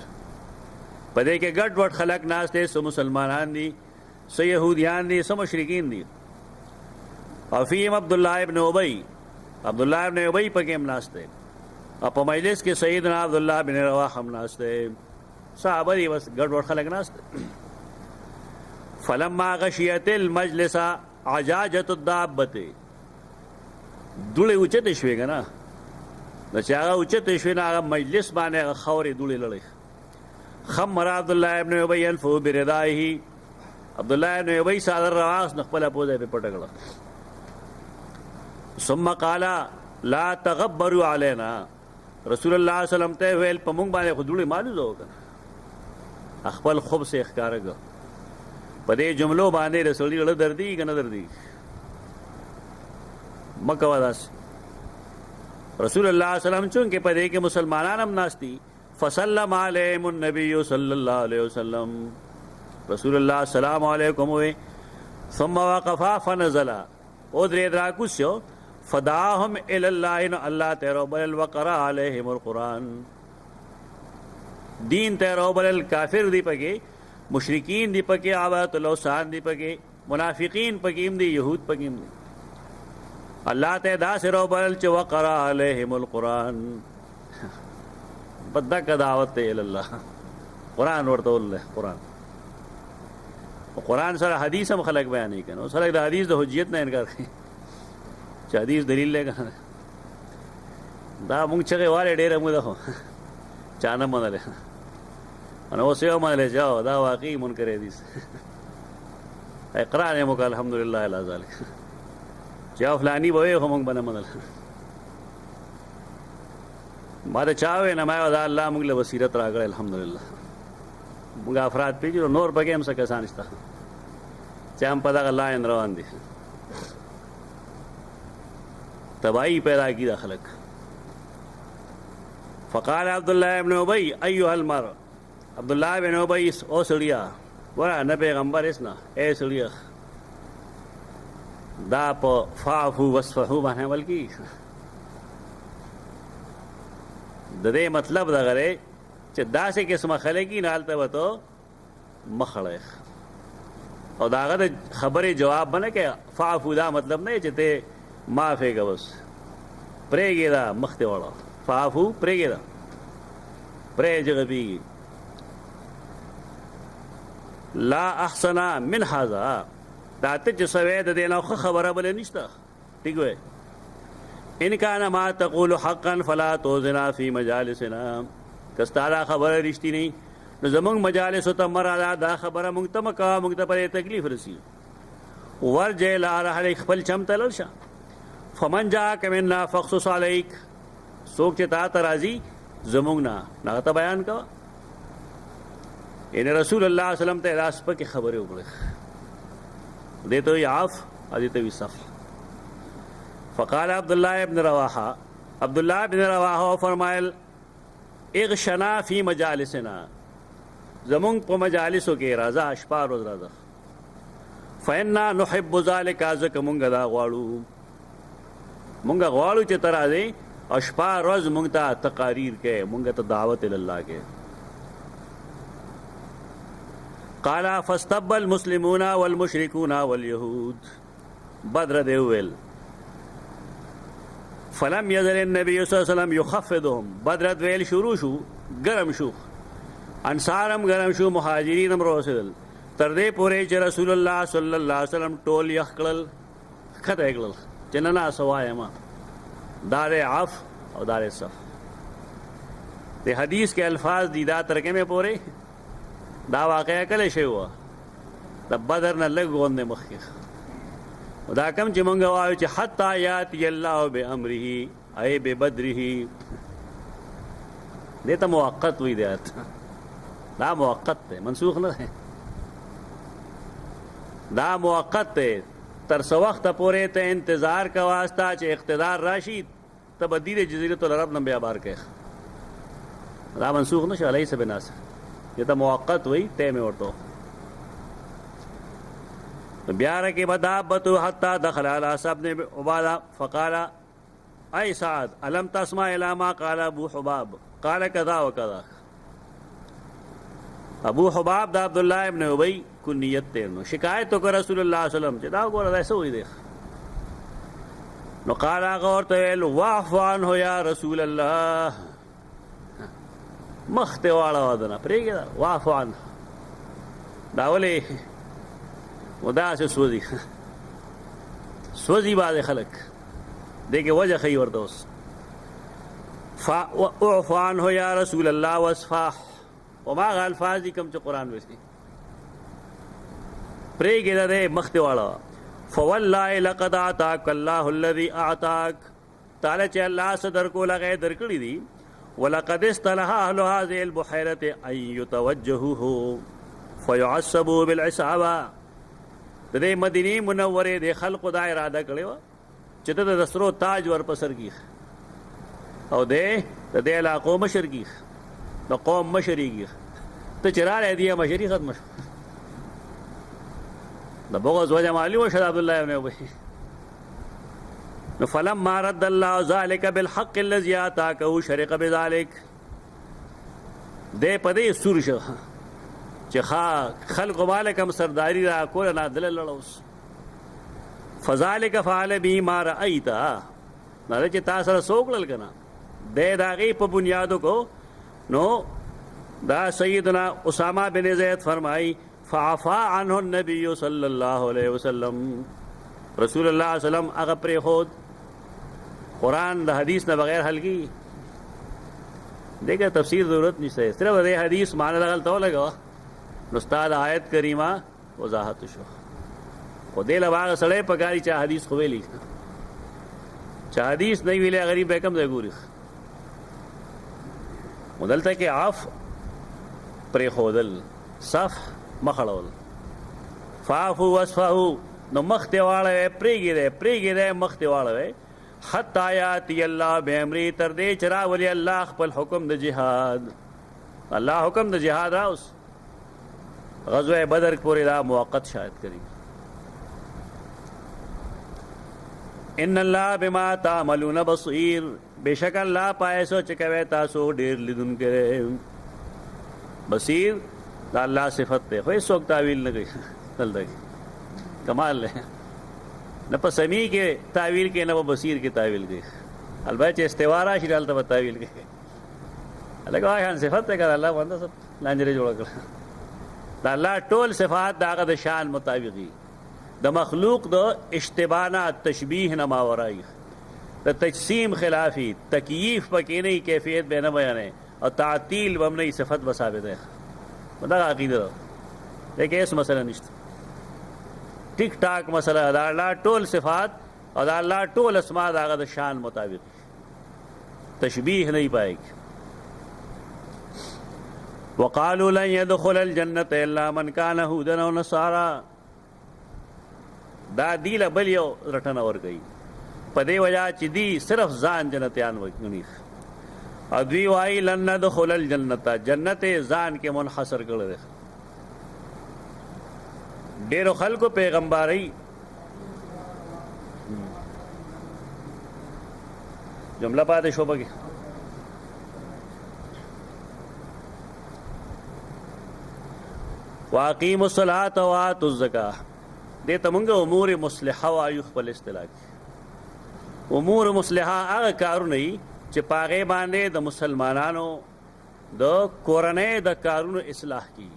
پدے کے گڑ وٹ خلق ناستے سو مسلمانان دی سو یہودیان دی سو مشرکین دی اور فیم عبداللہ ابن ابی پکیم ناستے اور پا مجلس کے سیدنا عبداللہ بن رواحم ناستے صحابہ دی بس گڑ وٹ خلق ناستے فلما غشیت المجلس عجاجت الدابت دوڑے اوچت شوی گا نا چې هغه اوچت شوی نه هغه مجلس باندې هغه خاورې دوړې لړې خمر عبد الله ابن ابي انفو بردائه عبد الله ابن ابي صادر رواس نخبل پوزه په پټکړه. ثم قال لا تغبروا علينا رسول الله صلی الله علیه وسلم ته ویل په مونږ باندې خودړي مالو زو کنه خپل خوب سے اخکارګ په دې جملو باندې رسول الله دردي کنه دردي مکه وداس رسول الله صلی الله علیه وسلم چون کې په دې کې مسلمانان هم ناشتي فسلم علیهم النبي صلی الله علیه وسلم رسول الله السلام علیکم وی ثم وقف فنزل او درې دراکوسو فداهم الى الله ان الله تربل وقرا عليهم القران دین تربل الکافر دی پکې مشرکین دی پکې عبادت الاوثان دی پکې منافقین پکې دی يهود پکې دی الله ته دا سربل چې وقرا عليهم القران بدک دعوت الى الله قران ورته الله قران سره حدیث هم خلق بیان کوي نو سره د حدیث د حجیت نه انکار کوي چې حدیث دلیل لګا دا مونږ چې واره ډېر موږ ده چانه منله انا اوس یو منله جاو دا واقعي منکر حدیث اقرار مو الحمدلله الا ذلك چې فلانی به هم مونږ باندې منله ما دا چاوي نه ما دا الله موږ له بصیرت راغله الحمدلله موږ افراد پیژنو نور بګې هم څه کسان شته چې هم په دغه لاین روان دي تباہی پیدا کی دا خلق. فقال عبداللہ ابن ابی ایوہ المر عبداللہ بن ابی او سڑیا ورا نہ پیغمبر اسنا اے سڑیا دا پا فعفو وصفحو بانے بلکی دا دے مطلب دا غرے چہ دا سے قسم خلقی نالتا بتو مخڑیخ اور دا غد خبر جواب بنا کہ فعفو دا مطلب نہیں چہتے معافی کا بس پریگی دا مخت والا فعفو پریگی دا پری جغبی لا احسنا من حاضا دا تج سوید دینا خبر بلے نشتا ٹھیک ہے ان کانا ما تقول حقا فلا توزنا فی مجالسنا کستارا خبر رشتی نہیں نو زمونگ مجالس تا مرا دا خبر مونگ تمکا مونگ تا پر تکلیف رسی ورجے لا رحل خپل چمتا للشا فمن جاءک مننا فخصص علیک سوک چتا ترازی زمونگنا ناغتا بیان کا ان رسول اللہ صلی اللہ علیہ وسلم تے راس پر کی خبریں اگلے دیتو ہی عاف دیتو ہی صف فقال عبداللہ ابن رواحہ عبداللہ ابن رواحہ فرمائل اغشنا فی مجالسنا زمونگ پا مجالسو کے رازا اشپار روز رازا فإنا نحب ذالک ازک مونگا دا غوالو مونگا غوالو چی ترازے اشپار روز مونگتا تقاریر کے مونگا تا دعوت اللہ کے قالا فاستب المسلمون والمشركون واليهود بدر دیویل فلم يزل النبي صلی اللہ علیہ وسلم يخفضهم بدر دیویل شروع شو گرم شو انصارم گرم شو مہاجرینم روسدل تردے پورے چ رسول اللہ صلی اللہ علیہ وسلم ٹول یخکلل خط اکلل چننا سوائے ما دار عف اور دار صف تے حدیث کے الفاظ دیدہ ترکے میں پورے دا واقعہ کله شی و د بدر نه لږ غوندې مخکې دا کم چې مونږ وایو چې حتی یاتی الله بامره ای ببدره دې ته موقت وی دی دا موقت دی منسوخ نه دی دا موقت دی تر څو وخت پورې ته انتظار کا واسطه چې اقتدار راشي ته بدیل جزیرۃ العرب نه بیا بار کې دا منسوخ نشه علیه بناس یہ تو موقت ہوئی تے میں اٹھو بیار کے بدابتو حتی دخل علی صاحب نے عبادہ فقال اے سعد علم تسمع الى ما قال ابو حباب قال کذا و کذا ابو حباب دا عبداللہ ابن ابی کنیت تیرنو شکایت تو کر رسول اللہ صلی اللہ علیہ وسلم چدا گورا ایسا ہوئی دیکھ نو قال غور تویل واحفان ہو یا رسول اللہ مخته واړه ودنه پرېږه دا وعفو عنه دا ولې و داسې سوځي بعضې خلک دې کې وجه ښیي ورته اوس اعفو عنه یا رسول الله واصفح او ما غ الفاظ دي کوم چې قران وایي پرېږده دی مخ دې واړه فوالله لقد اعطاك الله الذي اعطاك تعالی چې الله څه درکول هغه درکړي دي ولقد استلها اهل هذه البحيره ان يتوجهوا فيعصبوا بالعصابه د دې مدینه منوره د خلقو دا اراده کړې و چې د دسرو تاج ور پسر کی او د دې علاقو مشر کی د قوم مشري کی ته چراره دی مشري ختم شو د بغض وجه مالی و شد عبدالله ابن ابي فلما رد الله ذلك بالحق الذي آتاكه شرق بذلك دې پدې سور شو چې خلق مالکم سرداری را کول نه دل لړوس فذلك فعل به ما رايت نه چې تاسو سره سوکل کنا دې داغي په بنیادو کو نو دا سیدنا اسامہ بن زید فرمائی فعفا عنه النبی صلی اللہ علیہ وسلم رسول اللہ صلی اللہ علیہ وسلم اغا پر خود قرآن دا حدیث نہ بغیر حل کی دیکھا تفسیر ضرورت نہیں سے صرف دے حدیث معنی لگل تو لگا نستاد آیت کریمہ وضاحت شو خود دے لباغ سڑے پکاری چاہ حدیث خویلی چاہ حدیث نہیں ویلے غریب بیکم دے گوری مدلتا کہ عف پر خودل صف مخړول فافو وصفه نو مخ ته واړه پریګی دې مخ ته واړه حتا یاتی الله بامری تر دې چرا ولی الله خپل حکم د جهاد الله حکم د جهاد اوس غزوه بدر پورې دا موقت شاهد کړي ان الله بما تعملون بصیر بشک الله پایسو چې کوي تاسو ډیر لیدونکو بصیر دا اللہ صفت دے خوی سوک تعویل نہ گئی دل دے کمال ہے نہ پا سمیع کے تعویل کے نہ پا بصیر کے تعویل گئی البته استوارا شي دلته په تعویل کې لکه وايي صفات ته کړه الله باندې سب لانجره جوړ کړ دا الله ټول صفات داغه د شان مطابقي د مخلوق د اشتباهه تشبیه نه ماورای د تجسیم خلافی تکییف پکې نه کیفیت به نه بیانې او تعطیل هم نه صفت به ثابت ہے دا عقیده لیکن اس مسئلہ نشته ټیک ټاک مسئلہ دا الله ټول صفات او دا الله ټول اسماء داغه د شان مطابق تشبیه نه پایږي وقالوا لن يدخل الجنه الا من كان هودا او نصارى دا دیل بل یو رټنه ور گئی په دې وجہ چې دی صرف ځان جنتیان وګنی او دوی وايي لن ندخل الجنه جنت ځان کې منحصر کړل ډیرو خلکو پیغمبري جمله پاتې شو بګي واقیم الصلاة وآتوا الزکاة دې تمنګ امور مصلحه وایو خپل اصطلاح امور مصلحه هغه کارونه چې پاغه باندې د مسلمانانو د کورنۍ د کارونو اصلاح کی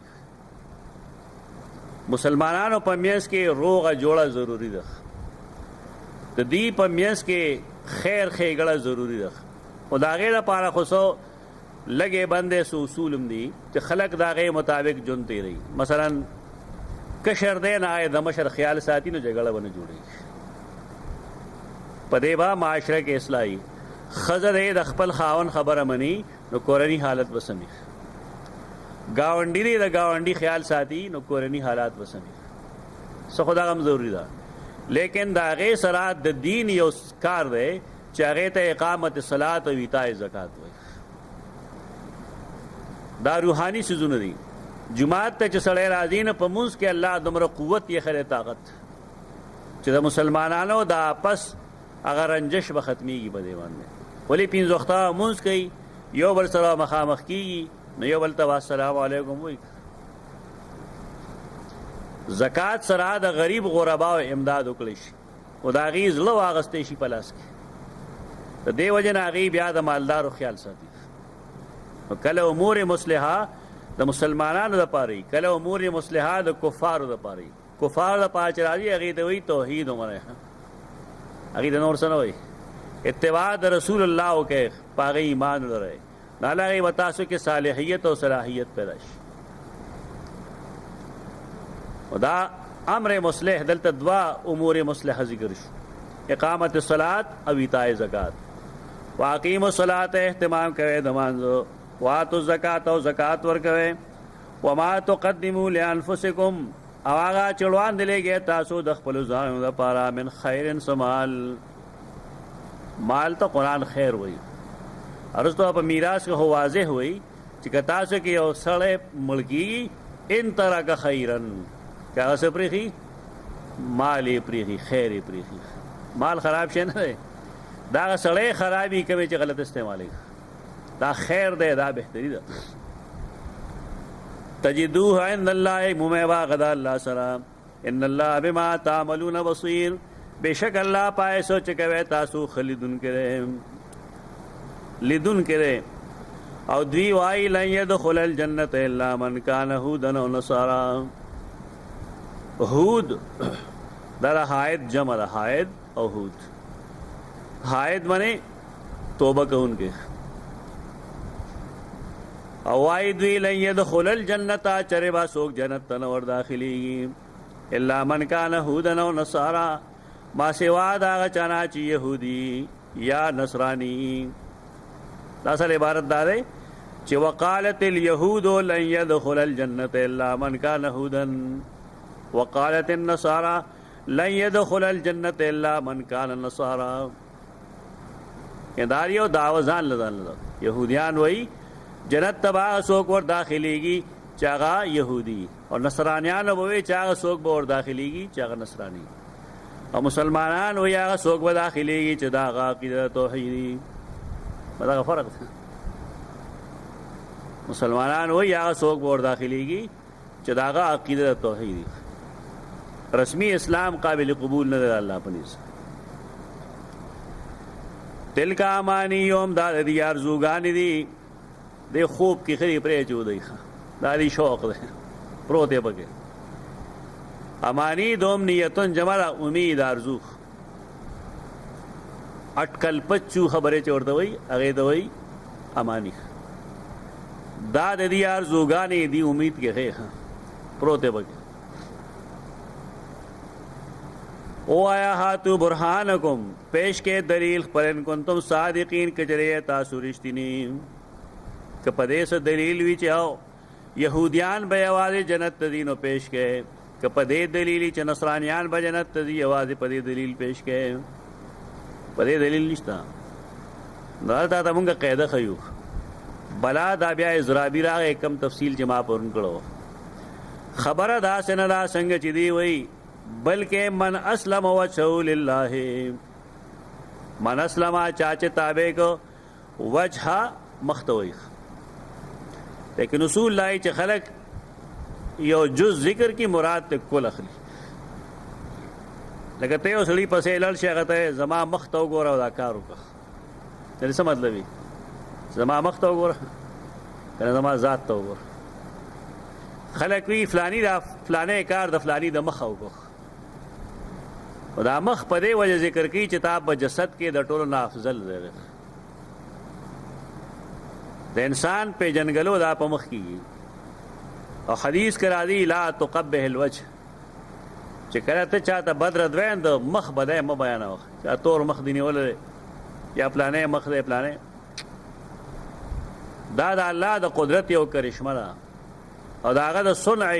مسلمانانو په میاس کې روغه جوړه ضروری ده د دې په میاس کې خیر خېګړه ضروری ده او دا غیر لپاره خو سو لګې باندې سو اصولم دي چې خلق دا غي مطابق جون تیری مثلا کشر دې نه د مشر خیال ساتي نو جګړه ونه جوړي پدې با معاشره کې اصلاحي خزر د خپل خاون خبره مني نو کورنی حالت وسمي گاونډي د گاونډي خیال ساتي نو کورنی حالات وسمي څه خدا غم ضروری ده لیکن دا غي سرات د دین یو کار دی چې هغه ته اقامت الصلات او ایتاء زکات وایي دا روحاني سيزونه دي جماعت ته چې سړی راځي نه په موږ کې الله دمر قوت یې خره طاقت چې د مسلمانانو دا پس اگر رنجش به ختميږي په دی باندې ولی پین وخته موږ کوي یو بل سره مخامخ کیږي نو یو بل ته السلام علیکم وایي زکات سره د غریب غربا او امداد وکړي شي او دا غي زړه واغستې شي په لاس کې د دې وجه نه غي بیا د مالدارو خیال ساتي کله امور مصلحه د مسلمانانو لپاره کله امور مصلحه د کفارو لپاره کفار د پاچ راځي هغه د وی توحید عمره هغه د نور سره وي اتباع د رسول الله او کې پاغه ایمان لري الله غي وتاسو کې صالحیت او صلاحیت پیدا شي. ودا امر مصلح دلته دوا امور مصلحه ذکر شو، اقامت الصلاة او ایتاء زکات. واقیموا الصلاة اهتمام کوي د مانځو، واتو الزکات او زکات ورکوي. وما تقدموا لانفسکم او هغه چړوان دلېږي تاسو د خپل ځانونو لپاره من خیر سمال. مال ته قرآن خیر وایي. ارستو په میراث کې هو واضح وایي چې که تاسو کې یو سړی مړ کېږي ان ترک خیرن، که هغه څه پرېښي مال یې پرېښي، خیر یې پرېښي. مال خراب شي نه دی، دا هغه سړی خرابي کوي چې غلط استعمالوي. دا خیر دی، دا بهتري ده. تجدوه عند الله ممیوا غدا الله سره. ان الله بما تعملون بصیر. بشک الله پای سوچ کوي تاسو خلیدون کړي لیدون کړي. او دوی وای لن يدخل الجنه الا من كان هودا او نصارا. هود دا حائد جمع ده، حائد او هود. حائد معنی توبه کوونکي، او وای دوی لن يدخل الجنه چربا سوک جنت ته ور داخلي الا من كان هودا او نصارا، ما سوا دا چانا چې يهودي یا نصراني. دا سره عبارت دا دی چې وقالت اليهود لن يدخل الجنه الا من كان هودا وقالت النصارى لن يدخل الجنه الا من كان نصارى. اداریو داوزان لدان يهوديان وای جنت تبا سوک ور داخليږي چاغه يهودي، او نصرانيان وای چاغه سوک ور داخليږي چاغه نصراني، او مسلمانان وای هغه سوک ور داخليږي چې دا عقیده توحیدی. دا فرق دی. مسلمانان وای هغه سوک ور داخليږي چې دا عقیده توحیدی. رسمی اسلام قابل قبول نه ده الله پنځ. تلک امانیوم دا د یار زوګان دي د خوب کې خري پرې چو دی، دا دی شوق ده پروت یې بګه. امانی دوم نیتون جمع امید ارزو. اٹکل پچو خبره چورته وای هغه دوی امانی. دا د یار زوګان دي امید کې خې پروت یې بګه. او آیا ہاتو برہانکم پیش کے دلیل پرن کنتم صادقین کجرے تاسو رشتینی. کہ پدے سے دلیل وی چاہو یہودیان بے آواز جنت تدینو پیش کے، کہ پدے دلیلی چا نصرانیان با جنت تدی آواز پدے دلیل پیش کے. پدے دلیل نشتا نالتا تا منگا قیدہ خیو بلا دا بیا ازرابی راگ ایکم تفصیل جمع پر انکڑو. خبر دا سندا سنگ چی دی وئی بلکہ من اسلم وجهه للہ، من اسلم چاچے تابع کو وجہ مختوی. لیکن اصول لائی چھ خلق یو جز ذکر کی مراد تے کل اخلی. لگتے ہو سڑی پسے لڑ شیغتے زما مختو گورا دا کارو کا. تیرے سے مطلبی زما مختو گورا کہنا زما ذات تو گورا. خلق وی فلانی دا فلانے کار دا فلانی دا مخو کو. دا مخ پدے وجہ ذکر کی چتاب بجسد کے دا ټولو نه افضل دے. دا انسان پہ جنگلو دا پا مخ کی. اور حدیث کرا دی لا تقبح الوجه چی کرتے چاہتا بدر دوین دا مخ بدے مبیانا ہو چاہ تور مخ دینی ولے یا پلانے مخ دے پلانے. دا اللہ دا قدرت یو کرشمہ دا، اور دا آغا دا صنع